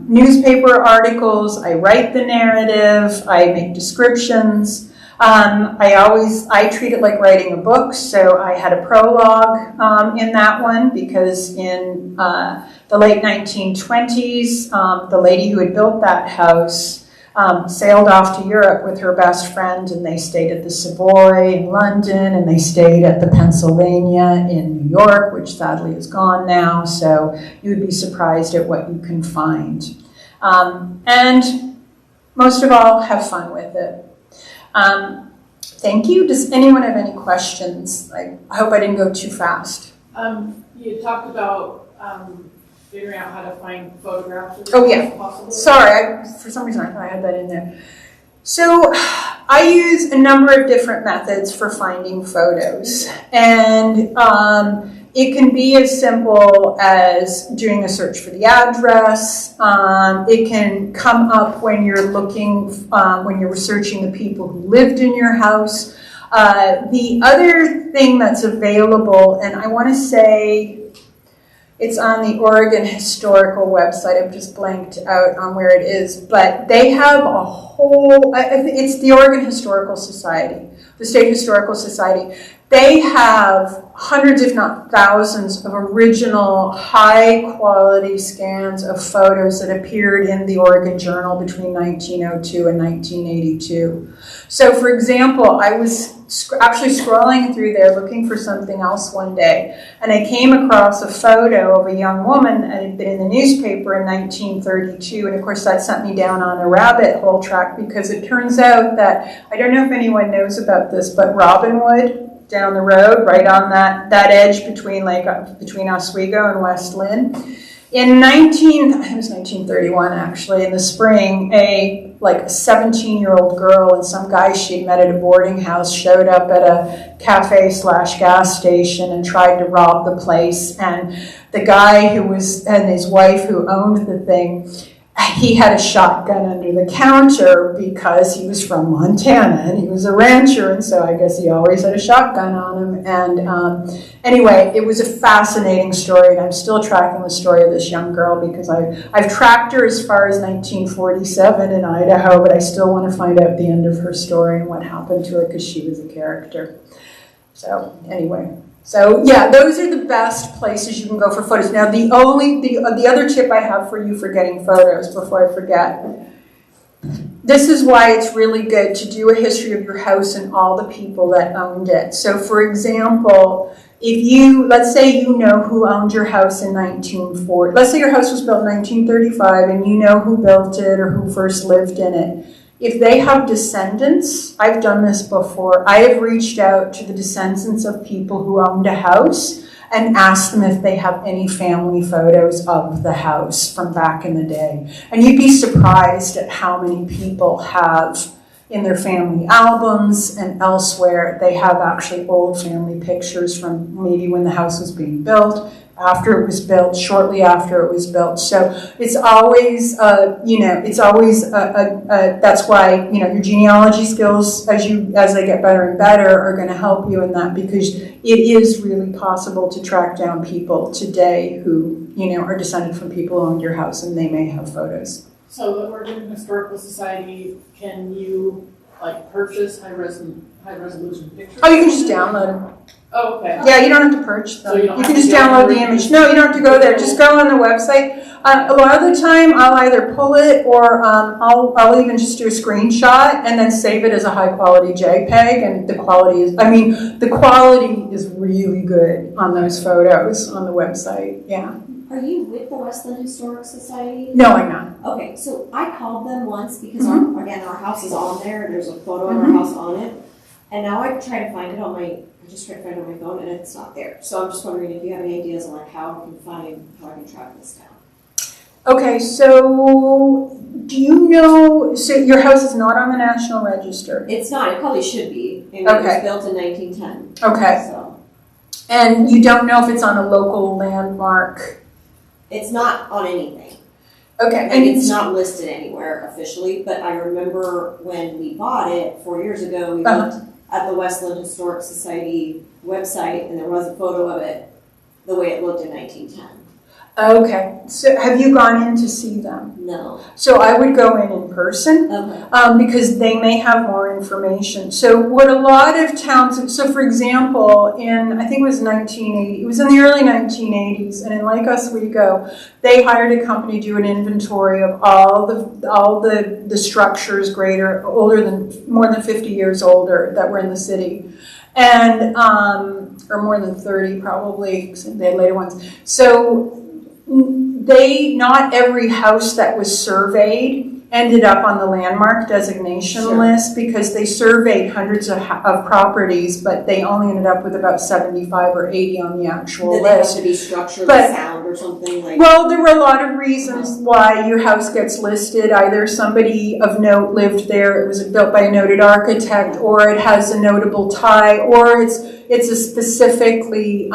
S2: newspaper articles. I write the narrative. I make descriptions. I treat it like writing a book. So I had a prologue in that one because in the late 1920s, the lady who had built that house sailed off to Europe with her best friend, and they stayed at the Savoy in London, and they stayed at the Pennsylvania in New York, which sadly is gone now, so you would be surprised at what you can find. And most of all, have fun with it. Thank you. Does anyone have any questions? I hope I didn't go too fast.
S4: You talked about figuring out how to find photographs of
S2: Oh, yeah.
S4: possibly.
S2: Sorry, for some reason I thought I had that in there. So I use a number of different methods for finding photos, and it can be as simple as doing a search for the address. It can come up when you're looking, when you're researching the people who lived in your house. The other thing that's available, and I want to say it's on the Oregon Historical website. I've just blanked out on where it is, but they have a whole, it's the Oregon Historical Society, the State Historical Society. They have hundreds, if not thousands, of original high-quality scans of photos that appeared in the Oregon Journal between 1902 and 1982. So, for example, I was actually scrolling through there looking for something else one day, and I came across a photo of a young woman that had been in the newspaper in 1932, and of course that sent me down on a rabbit hole track, because it turns out that, I don't know if anyone knows about this, but Robinwood, down the road, right on that edge between Oswego and West Lynn. In 1931 actually, in the spring, a 17-year-old girl and some guy she'd met at a boarding house showed up at a cafe/gas station and tried to rob the place. And the guy and his wife who owned the thing, he had a shotgun under the counter because he was from Montana and he was a rancher, and so I guess he always had a shotgun on him. And anyway, it was a fascinating story, and I'm still tracking the story of this young girl because I've tracked her as far as 1947 in Idaho, but I still want to find out the end of her story and what happened to her because she was a character. So anyway. So yeah, those are the best places you can go for photos. Now the other tip I have for you for getting photos before I forget, this is why it's really good to do a history of your house and all the people that owned it. So for example, let's say you know who owned your house in 1940, let's say your house was built in 1935 and you know who built it or who first lived in it. If they have descendants, I've done this before, I have reached out to the descendants of people who owned a house and asked them if they have any family photos of the house from back in the day. And you'd be surprised at how many people have in their family albums and elsewhere, they have actually old family pictures from maybe when the house was being built, after it was built, shortly after it was built. So it's always, that's why, your genealogy skills, as they get better and better, are going to help you in that, because it is really possible to track down people today who, are descended from people who owned your house, and they may have photos.
S4: So the Oregon Historical Society, can you purchase high resolution pictures?
S2: Oh, you can just download them.
S4: Oh, okay.
S2: Yeah, you don't have to purchase them.
S4: So you
S2: can just download the image. No, you don't have to go there. Just go on the website. A lot of the time, I'll either pull it or I'll even just do a screenshot and then save it as a high quality JPEG. And the quality is really good on those photos on the website. Yeah.
S3: Are you with the Westland Historic Society?
S2: No, I'm not.
S3: Okay, so I called them once because our house is on there and there's a photo of our house on it. And now I try to find it on my phone and it's not there. So I'm just wondering if you have any ideas on how I can track this down.
S2: Okay, so do you know, so your house is not on the National Register?
S3: It's not, it probably should be. It
S2: Okay.
S3: was built in 1910.
S2: Okay.
S3: So
S2: And you don't know if it's on a local landmark?
S3: it's not on anything.
S2: Okay.
S3: And it's not listed anywhere officially, but I remember when we bought it 4 years ago, we looked at the Westland Historic Society website and there was a photo of it the way it looked in 1910.
S2: Okay, so have you gone in to see them?
S3: No.
S2: So I would go in person
S3: Okay.
S2: because they may have more information. So what a lot of towns, so for example, I think it was 1980, it was in the early 1980s, and in Lake Oswego, they hired a company to do an inventory of all the structures more than 50 years older that were in the city. And, or more than 30 probably, they had later ones. So not every house that was surveyed ended up on the landmark designation
S3: Sure.
S2: list because they surveyed hundreds of properties, but they only ended up with about 75 or 80 on the actual
S3: Did they have
S2: list.
S3: to be structurally
S2: But-
S3: sound or something like?
S2: Well, there were a lot of reasons why your house gets listed. Either somebody of note lived there, it was built by a noted architect, or it has a notable tie, or it's a specifically,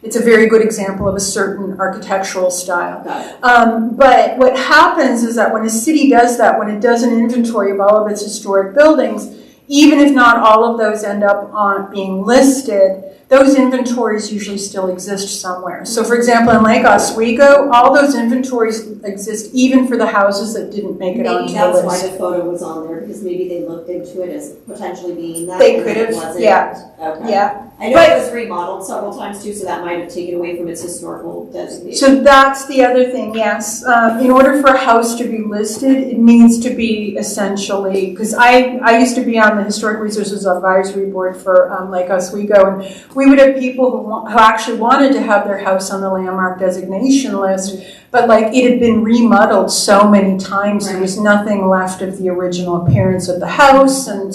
S2: it's a very good example of a certain architectural style.
S3: Got it.
S2: But what happens is that when a city does that, when it does an inventory of all of its historic buildings, even if not all of those end up on being listed, those inventories usually still exist somewhere. So for example, in Lake Oswego, all those inventories exist even for the houses that didn't make it onto
S3: Maybe
S2: the
S3: that's why
S2: list.
S3: the photo was on there, because maybe they looked into it as potentially being that.
S2: They
S3: and
S2: could
S3: it
S2: have,
S3: wasn't.
S2: yeah.
S3: Okay.
S2: Yeah.
S3: I know
S2: But-
S3: it was remodeled several times too, so that might have taken away from its historical designation.
S2: So that's the other thing, yes. In order for a house to be listed, it needs to be essentially, because I used to be on the Historic Resources Advisory Board for Lake Oswego, and we would have people who actually wanted to have their house on the landmark designation list, but like it had been remodeled so many times, there was nothing left of the original appearance of the house, and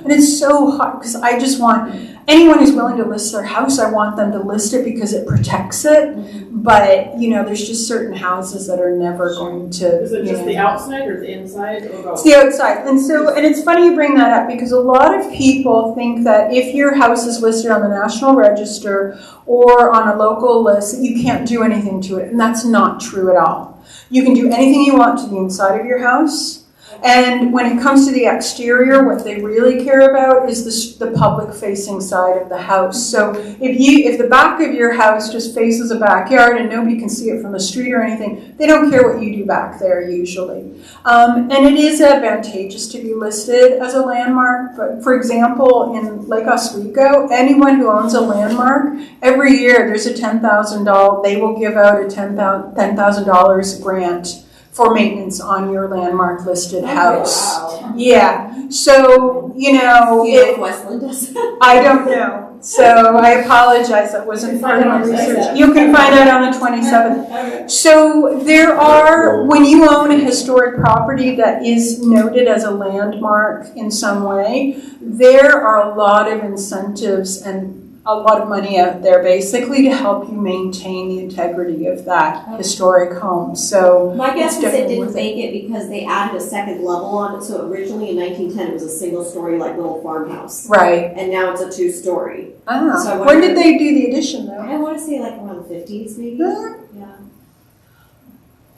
S2: it's so hard, because I just want, anyone who's willing to list their house, I want them to list it because it protects it. But, there's just certain houses that are never going to.
S4: Is it just the outside or the inside or both?
S2: It's the outside. And it's funny you bring that up because a lot of people think that if your house is listed on the National Register or on a local list, that you can't do anything to it. And that's not true at all. You can do anything you want to the inside of your house. And when it comes to the exterior, what they really care about is the public-facing side of the house. So if the back of your house just faces a backyard and nobody can see it from the street or anything, they don't care what you do back there usually. And it is advantageous to be listed as a landmark. But for example, in Lake Oswego, anyone who owns a landmark, every year there's a $10,000, they will give out a $10,000 grant for maintenance on your landmark listed house.
S3: Wow.
S2: Yeah, so,
S3: Do you know if
S2: it,
S3: Westland does that?
S2: I don't know. So I apologize, that wasn't part of my research. You can find out on the 27th. So there are, when you own a historic property that is noted as a landmark in some way, there are a lot of incentives and a lot of money out there basically to help you maintain the integrity of that historic home. So
S3: My guess is it
S2: definitely
S3: didn't
S2: worth
S3: make it because they added a second level on it. So originally in 1910 it was a single story like little farmhouse.
S2: Right.
S3: And now it's a 2-story. So I
S2: Ah,
S3: wonder-
S2: when did they do the addition though?
S3: I want to say like around the 50s maybe.
S2: Huh?
S3: Yeah.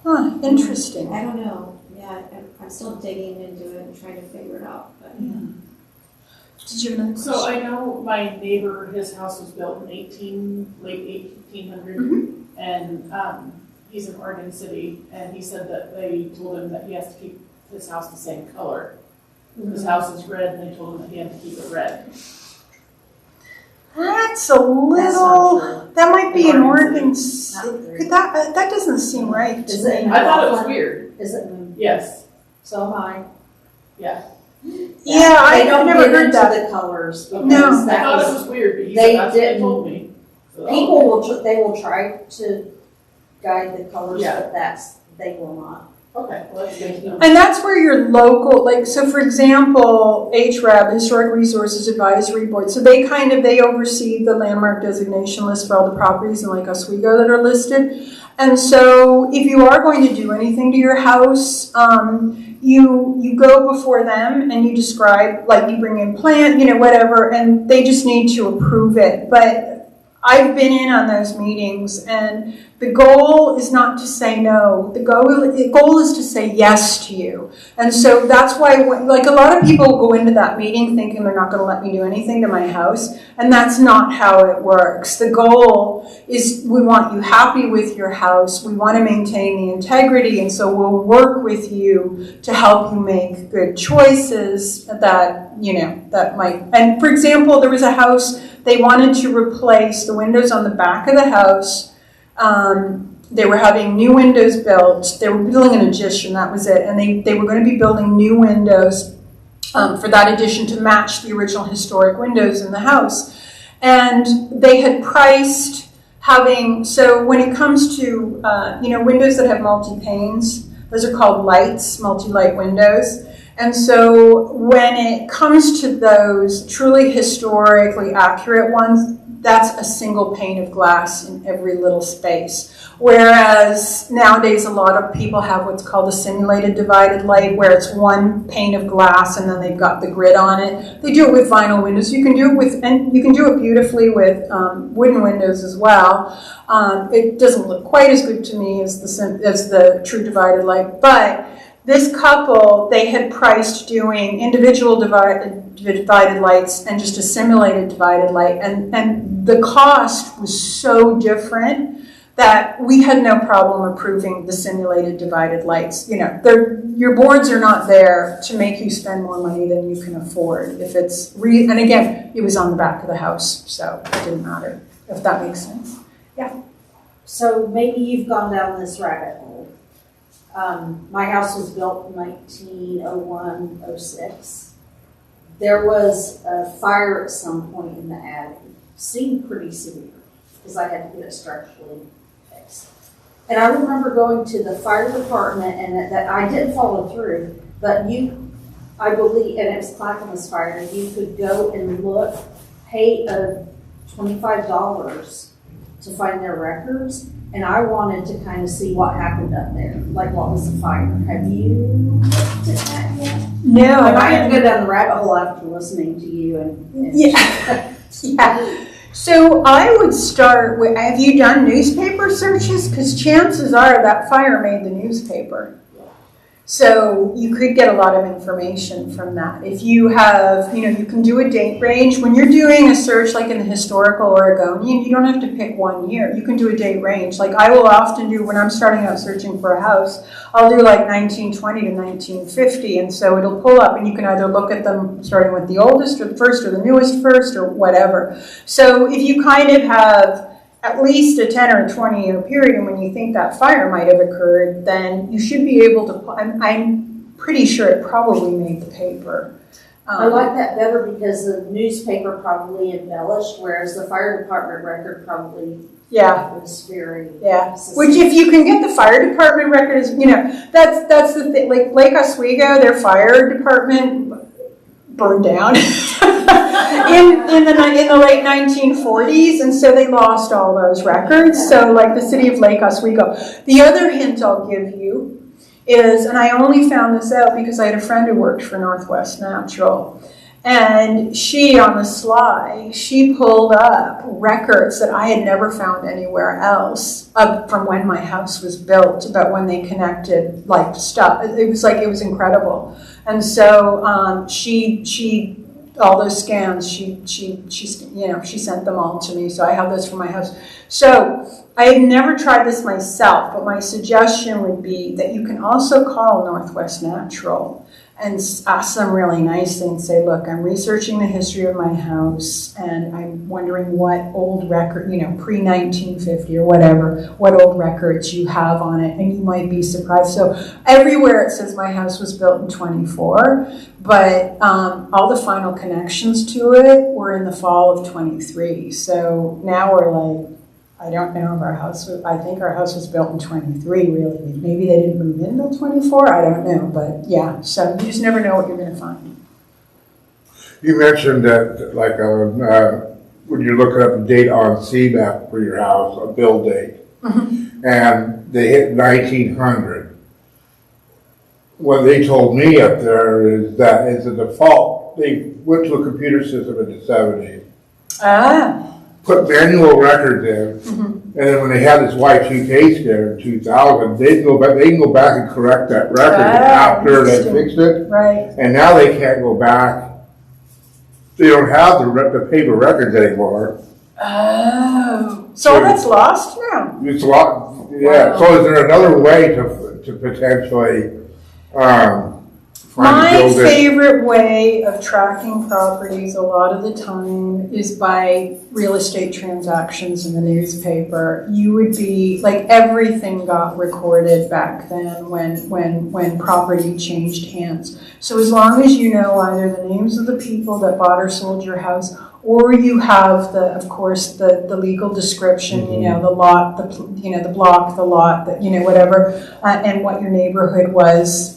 S2: Huh, interesting.
S3: I don't know. Yeah, I'm still digging into it and trying to figure it out. But
S2: Did you have another
S4: So
S2: question?
S4: I know my neighbor, his house was built in late 1800, and he's in Oregon City, and he said that they told him that he has to keep his house the same color. His house is red, and they told him that he had to keep it red.
S2: That's a
S6: That's
S2: little,
S6: not true.
S2: that might be an
S4: Oregon
S2: Oregon,
S6: Not true.
S2: that doesn't seem right.
S6: Is it?
S4: I thought it was weird.
S6: Is it?
S4: Yes.
S6: So high.
S4: Yeah.
S2: Yeah, I
S6: They don't
S2: never
S6: get
S2: heard
S6: into
S2: that.
S6: the colors
S2: No.
S6: because
S4: I
S6: that
S4: thought it
S6: was,
S4: was weird, but he
S6: they
S4: said that's what they
S6: didn't-
S4: told me. So,
S6: people will, they will try to guide the colors,
S4: Yeah.
S6: but they will not.
S4: Okay, well, that's good to know.
S2: And that's where your local, like, so for example, HRAB, Historic Resources Advisory Board, so they oversee the landmark designation list for all the properties in Lake Oswego that are listed. And so if you are going to do anything to your house, you go before them and you describe, like you bring in plant, whatever, and they just need to approve it. But I've been in on those meetings, and the goal is not to say no. The goal is to say yes to you. And so that's why, like, a lot of people go into that meeting thinking they're not going to let me do anything to my house, and that's not how it works. The goal is we want you happy with your house. We want to maintain the integrity, and so we'll work with you to help you make good choices that might. And for example, there was a house, they wanted to replace the windows on the back of the house. They were having new windows built. They were building an addition, that was it. And they were going to be building new windows for that addition to match the original historic windows in the house. And they had priced so when it comes to, windows that have multi-panes, Those are called lights, multi-light windows. And so when it comes to those truly historically accurate ones, that's a single pane of glass in every little space. Whereas nowadays a lot of people have what's called a simulated divided light, where it's one pane of glass and then they've got the grid on it. They do it with vinyl windows. You can do it with, and you can do it beautifully with wooden windows as well. It doesn't look quite as good to me as the true divided light, but this couple, they had priced doing individual divided lights and just a simulated divided light, and the cost was so different that we had no problem approving the simulated divided lights. You know, your boards are not there to make you spend more money than you can afford. If it's and again, it was on the back of the house, so it didn't matter, if that makes sense.
S6: So maybe you've gone down this rabbit hole. My house was built in 1901, 06. There was a fire at some point in the attic. Seemed pretty severe because I had to get it structurally fixed. And I remember going to the fire department, and that I did follow through, but I believe, and it was Clackamas fire, you could go and look, pay $25 to find their records, and I wanted to kind of see what happened up there, like what was the fire. Have you looked at that yet?
S2: No,
S6: I might have to go down the rabbit hole after listening to you. And
S2: yeah. Yeah. So I would start with, have you done newspaper searches? Because chances are that fire made the newspaper. So you could get a lot of information from that. If you have, you can do a date range. When you're doing a search like in the historical Oregonian, you don't have to pick 1 year. You can do a date range. Like I will often do when I'm starting out searching for a house, I'll do like 1920 to 1950. And so it'll pull up and you can either look at them starting with the oldest or the first or the newest first or whatever. So if you kind of have at least a 10 or a 20 year period, and when you think that fire might have occurred, then you should be able to, I'm pretty sure it probably made the paper.
S6: I like that better because the newspaper probably embellished, whereas the fire department record probably was very
S2: Which if you can get the fire department record, is that's the thing. Like Lake Oswego, their fire department burned down in the late 1940s, and so they lost all those records. So like the city of Lake Oswego. The other hint I'll give you is, and I only found this out because I had a friend who worked for Northwest Natural, and she, on the sly, she pulled up records that I had never found anywhere else up from when my house was built, about when they connected like stuff. It was incredible. And so she all those scans, she sent them all to me. So I have those for my house. So I had never tried this myself, but my suggestion would be that you can also call Northwest Natural and ask them really nicely and say, look, I'm researching the history of my house and I'm wondering what old record, pre-1950 or whatever, what old records you have on it, and you might be surprised. So everywhere it says my house was built in 24, but all the final connections to it were in the fall of 23. So now we're like, I don't know if I think our house was built in 23, really. Maybe they didn't move in until 24, I don't know. But yeah, so you just never know what you're going to find.
S5: You mentioned that, like, when you're looking up a date on CMAP for your house, a build date, and they hit 1900. What they told me up there is that is a default. They went to a computer system in the 70s. Put manual records in, and then when they had this Y2K scare in 2000, they can go back and correct that record after they fixed it.
S2: Right.
S5: And now they can't go back. They don't have the paper records anymore.
S2: Oh. So that's lost now.
S5: It's a lot. Yeah. Wow. So is there another way to potentially
S2: My favorite way of tracking properties a lot of the time is by real estate transactions in the newspaper. You would be, like, everything got recorded back then when property changed hands. So as long as you know either the names of the people that bought or sold your house, or you have of course, the legal description, the lot, the block, the lot, whatever, and what your neighborhood was,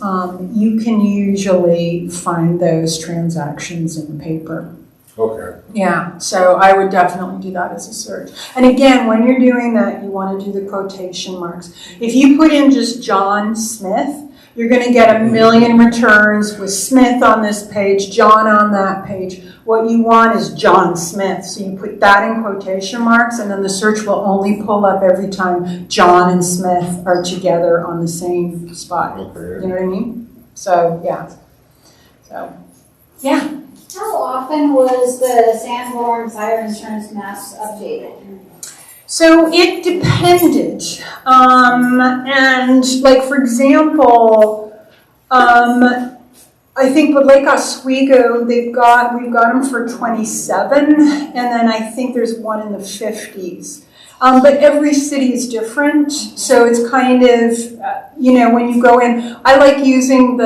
S2: you can usually find those transactions in the paper.
S5: Okay.
S2: Yeah, so I would definitely do that as a search. And again, when you're doing that, you want to do the quotation marks. If you put in just John Smith, you're going to get a million returns with Smith on this page, John on that page. What you want is John Smith. So you put that in quotation marks, and then the search will only pull up every time John and Smith are together on the same spot.
S5: Okay.
S2: You know what I mean? So, yeah. Yeah.
S6: How often was the Sanborn fire insurance maps updated?
S2: So it depended. And like, for example, I think with Lake Oswego, we've got them for 27, and then I think there's one in the 50s. But every city is different, so it's kind of, when you go in, I like using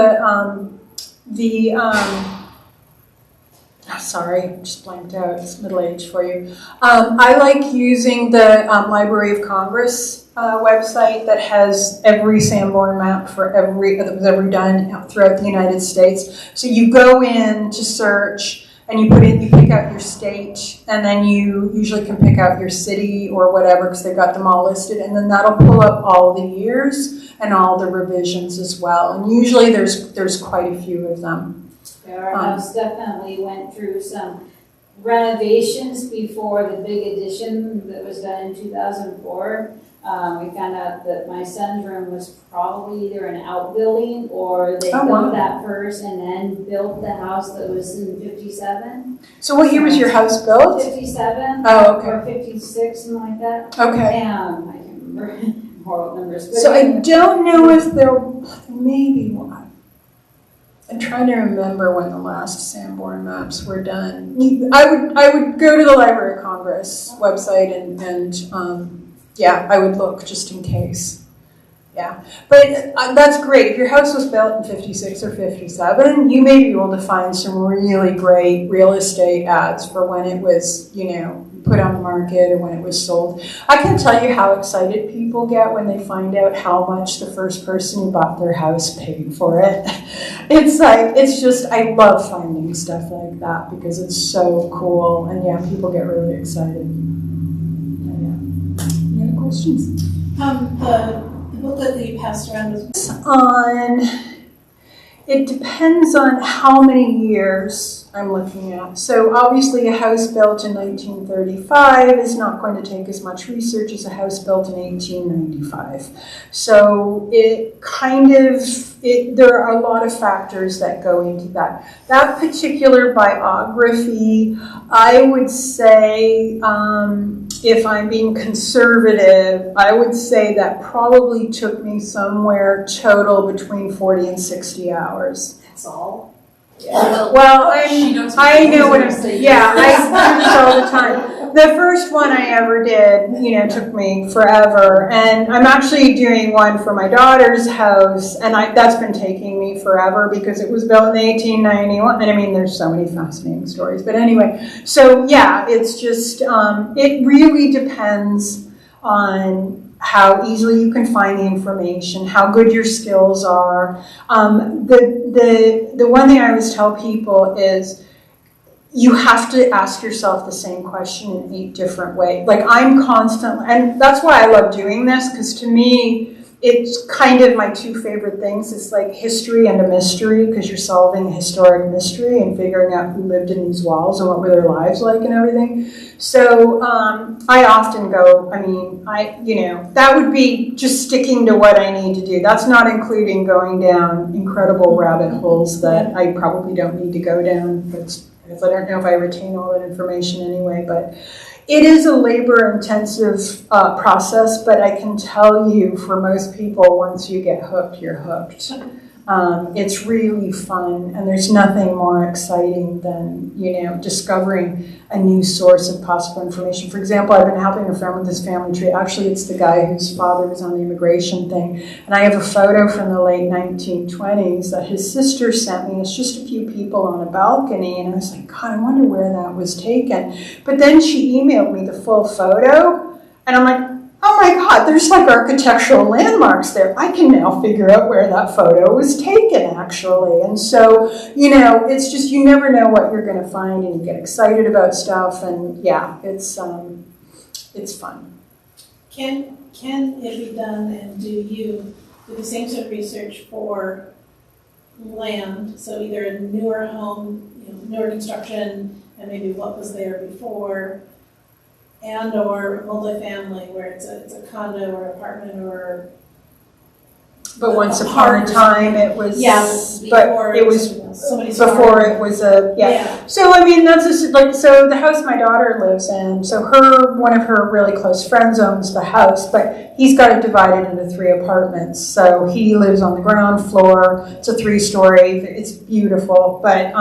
S2: sorry, just blanked out, it's middle-aged for you. I like using the Library of Congress website that has every Sanborn map that was ever done throughout the United States. So you go in to search, and you pick out your state, and then you usually can pick out your city or whatever, because they've got them all listed, and then that'll pull up all the years and all the revisions as well. And usually there's quite a few of them.
S6: Our house definitely went through some renovations before the big addition that was done in 2004. We found out that my son's room was probably either an outbuilding, or they built that first and then built the house that was in 57.
S2: So what year was your house built?
S6: 57.
S2: Oh, okay.
S6: Or 56, something like that.
S2: Okay.
S6: I can't remember horrible numbers. But
S2: So I don't know if there may be one. I'm trying to remember when the last Sanborn maps were done. I would go to the Library of Congress website and I would look just in case. Yeah, but that's great. If your house was built in 56 or 57, you may be able to find some really great real estate ads for when it was, put on the market or when it was sold. I can tell you how excited people get when they find out how much the first person who bought their house paid for it. I love finding stuff like that because it's so cool, and people get really excited. Any other questions?
S8: The booklet that you passed around was
S2: It depends on how many years I'm looking at. So obviously a house built in 1935 is not going to take as much research as a house built in 1895. So there are a lot of factors that go into that. That particular biography, I would say, if I'm being conservative, I would say that probably took me somewhere total between 40 and 60 hours.
S6: That's all.
S2: Yeah. Well, I know what I'm saying. Yeah, I do this all the time. The first one I ever did, took me forever. And I'm actually doing one for my daughter's house, and that's been taking me forever because it was built in 1891. And I mean, there's so many fascinating stories. But anyway, so it's just, it really depends on how easily you can find the information, how good your skills are. The one thing I always tell people is you have to ask yourself the same question in 8 different ways. Like I'm constantly, and that's why I love doing this, because to me, it's kind of my 2 favorite things. It's like history and a mystery, because you're solving a historic mystery and figuring out who lived in these walls and what were their lives like and everything. So I often go, that would be just sticking to what I need to do. That's not including going down incredible rabbit holes that I probably don't need to go down, because I don't know if I retain all that information anyway, but it is a labor-intensive process, but I can tell you for most people, once you get hooked, you're hooked. It's really fun, and there's nothing more exciting than, discovering a new source of possible information. For example, I've been helping a friend with his family tree. Actually, it's the guy whose father was on the immigration thing. And I have a photo from the late 1920s that his sister sent me. It's just a few people on a balcony. And I was like, God, I wonder where that was taken. But then she emailed me the full photo. And I'm like, oh my God, there's like architectural landmarks there. I can now figure out where that photo was taken, actually. And so, it's just, you never know what you're going to find, and you get excited about stuff. And yeah, it's fun.
S8: Can it be done, and do you do the same sort of research for land? So either a newer home, newer construction, and maybe what was there before, and or multifamily where it's a condo or apartment or.
S2: But once upon a time, it was.
S8: Before
S2: but it was
S8: somebody's
S2: before
S8: farm.
S2: it was a So I mean, that's just like, so the house my daughter lives in. So one of her really close friends owns the house, but he's got it divided into 3 apartments. So he lives on the ground floor. It's a 3-story. It's beautiful, but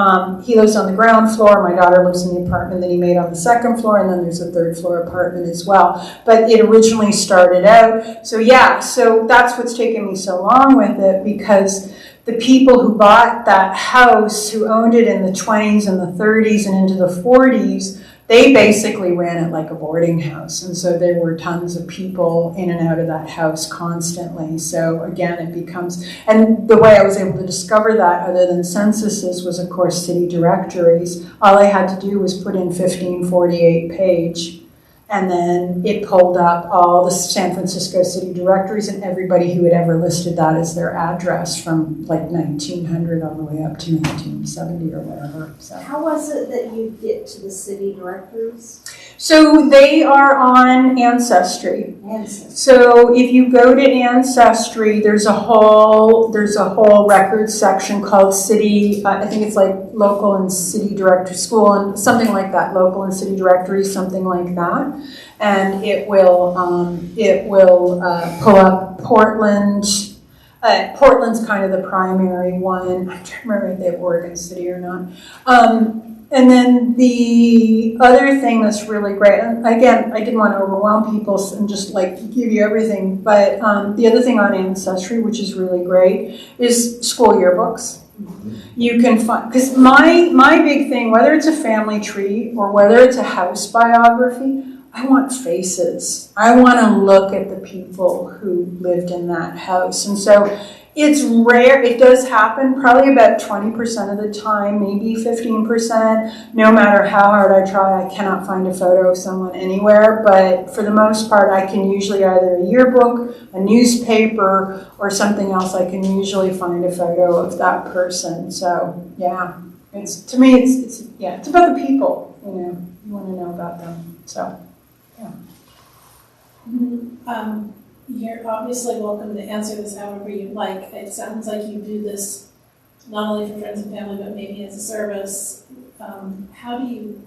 S2: he lives on the ground floor. My daughter lives in the apartment that he made on the 2nd floor, and then there's a 3rd floor apartment as well. But it originally started out. So that's what's taken me so long with it, because the people who bought that house, who owned it in the 20s and the 30s and into the 40s, they basically ran it like a boarding house. And so there were tons of people in and out of that house constantly. So again, it becomes, and the way I was able to discover that, other than censuses, was of course city directories. All I had to do was put in 1548 page, and then it pulled up all the San Francisco city directories and everybody who had ever listed that as their address from like 1900 all the way up to 1970 or whatever. So.
S6: How was it that you get to the city directories?
S2: So they are on Ancestry. So if you go to Ancestry, there's a whole records section called city. I think it's like local and city directory, school and something like that. Local and city directory, something like that. And it will pull up Portland. Portland's kind of the primary one. I can't remember if they have Oregon City or not. And then the other thing that's really great, and again, I didn't want to overwhelm people and just like give you everything, but the other thing on Ancestry, which is really great, is school yearbooks. You can find, because my big thing, whether it's a family tree or whether it's a house biography, I want faces. I want to look at the people who lived in that house. And so it's rare. It does happen probably about 20% of the time, maybe 15%. No matter how hard I try, I cannot find a photo of someone anywhere. But for the most part, I can usually either a yearbook, a newspaper, or something else. I can usually find a photo of that person. So yeah, it's about the people. You want to know about them. So yeah.
S8: You're obviously welcome to answer this however you like. It sounds like you do this not only for friends and family, but maybe as a service. How do you,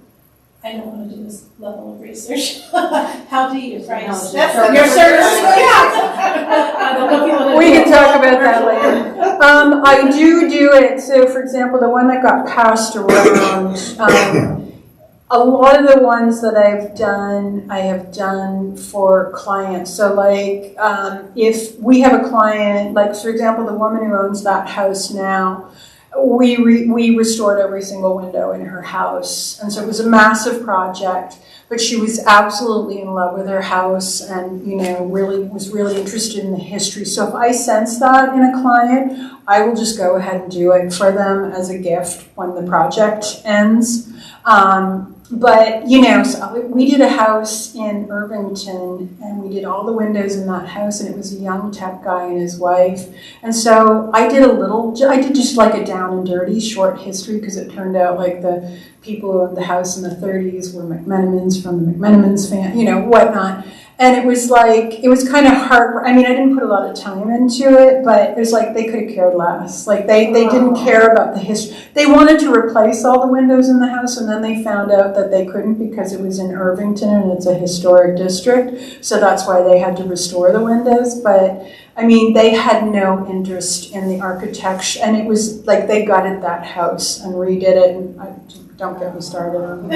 S8: I don't want to do this level of research. How do you price? That's your service. I don't know if you want to
S2: We can talk about that later. I do it. So for example, the one that got passed around, a lot of the ones that I have done for clients. So like, if we have a client, like for example, the woman who owns that house now, we restored every single window in her house. And so it was a massive project, but she was absolutely in love with her house and, was really interested in the history. So if I sense that in a client, I will just go ahead and do it for them as a gift when the project ends. But, so we did a house in Irvington, and we did all the windows in that house, and it was a young tech guy and his wife. And so I did just like a down and dirty short history, because it turned out like the people who owned the house in the 30s were McMenamins from the McMenamins family, whatnot. And it was kind of hard. I mean, I didn't put a lot of time into it, but it was like they could have cared less. Like they didn't care about the history. They wanted to replace all the windows in the house, and then they found out that they couldn't because it was in Irvington and it's a historic district. So that's why they had to restore the windows. But I mean, they had no interest in the architecture, and it was like they gutted that house and redid it. And don't get me started on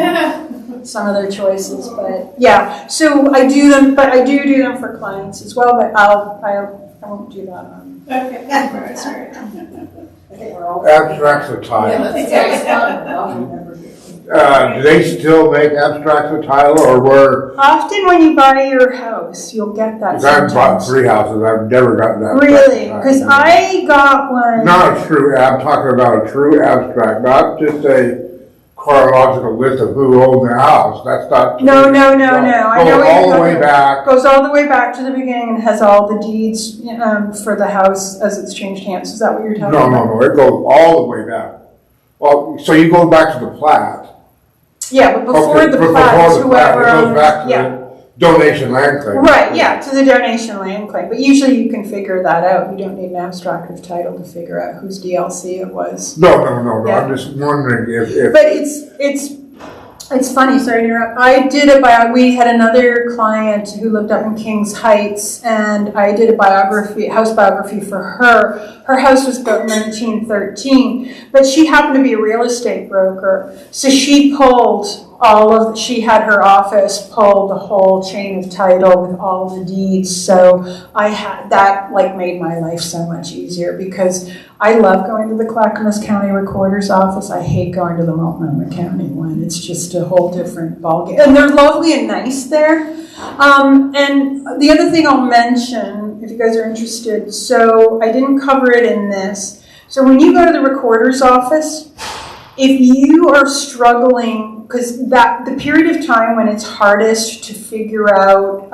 S2: some of their choices, but yeah. So I do them, but I do them for clients as well. But I won't do that on.
S8: Okay.
S6: I think we're all.
S5: Abstracts of title. Do they still make abstracts of title, or were?
S2: Often when you buy your house, you'll get that.
S5: Because I've bought
S2: sometimes.
S5: 3 houses, I've never gotten that.
S2: Really? Because I got one.
S5: Not a true, I'm talking about a true abstract, not just a chronological list of who owned the house. That's not.
S2: No. I know
S5: Goes all the way back.
S2: Goes all the way back to the beginning and has all the deeds for the house as it's changed hands. Is that what you're talking about?
S5: No, it goes all the way back. Well, so you go back to the plat.
S2: Yeah, but before
S5: Okay,
S2: the
S5: but
S2: plat,
S5: before the plat,
S2: whoever
S5: it goes
S2: owns,
S5: back to
S2: yeah.
S5: the donation land claim.
S2: Right, yeah, to the donation land claim. But usually you can figure that out. You don't need an abstract of title to figure out whose DLC it was.
S5: No,
S2: Yeah.
S5: I'm just wondering if.
S2: But it's funny, sorry to interrupt. I did we had another client who lived up in Kings Heights, and I did a house biography for her. Her house was built in 1913, but she happened to be a real estate broker. So she had her office pull the whole chain of title with all the deeds. So that made my life so much easier because I love going to the Clackamas County Recorder's office. I hate going to the Multnomah County one. It's just a whole different ballgame. And they're lovely and nice there. And the other thing I'll mention, if you guys are interested, so I didn't cover it in this. So when you go to the Recorder's office, if you are struggling, because the period of time when it's hardest to figure out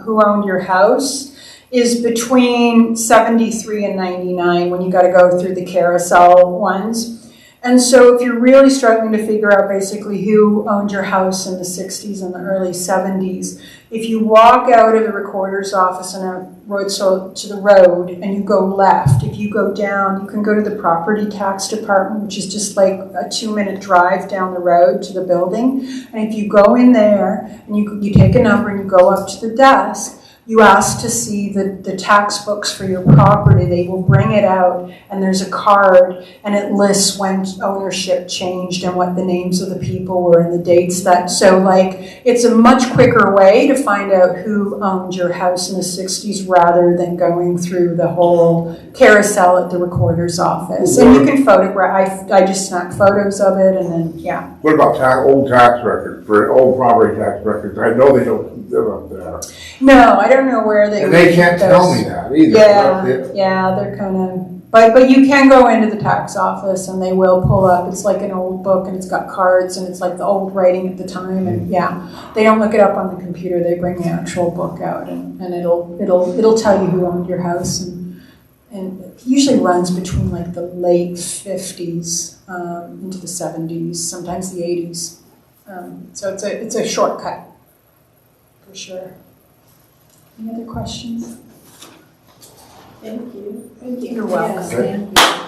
S2: who owned your house is between 73 and 99 when you got to go through the carousel ones. And so if you're really struggling to figure out basically who owned your house in the 60s and the early 70s, if you walk out of the recorder's office on a road to the road and you go left, if you go down, you can go to the property tax department, which is just like a 2-minute drive down the road to the building. And if you go in there and you take a number and you go up to the desk, you ask to see the tax books for your property. They will bring it out, and there's a card, and it lists when ownership changed and what the names of the people were and the dates it's a much quicker way to find out who owned your house in the 60s rather than going through the whole carousel at the recorder's office. And you can photograph. I just snap photos of it, and then, yeah.
S5: What about old tax records, for old property tax records? I know they don't keep them up there.
S2: No, I don't know where they.
S5: And they can't tell me that either.
S2: Yeah, they're kind of. But you can go into the tax office and they will pull up. It's like an old book and it's got cards and it's like the old writing at the time. And yeah, they don't look it up on the computer. They bring the actual book out and it'll tell you who owned your house and it usually runs between like the late 50s into the 70s, sometimes the 80s. So it's a shortcut for sure. Any other questions?
S8: Thank you.
S2: You're welcome.
S6: Yes, thank you.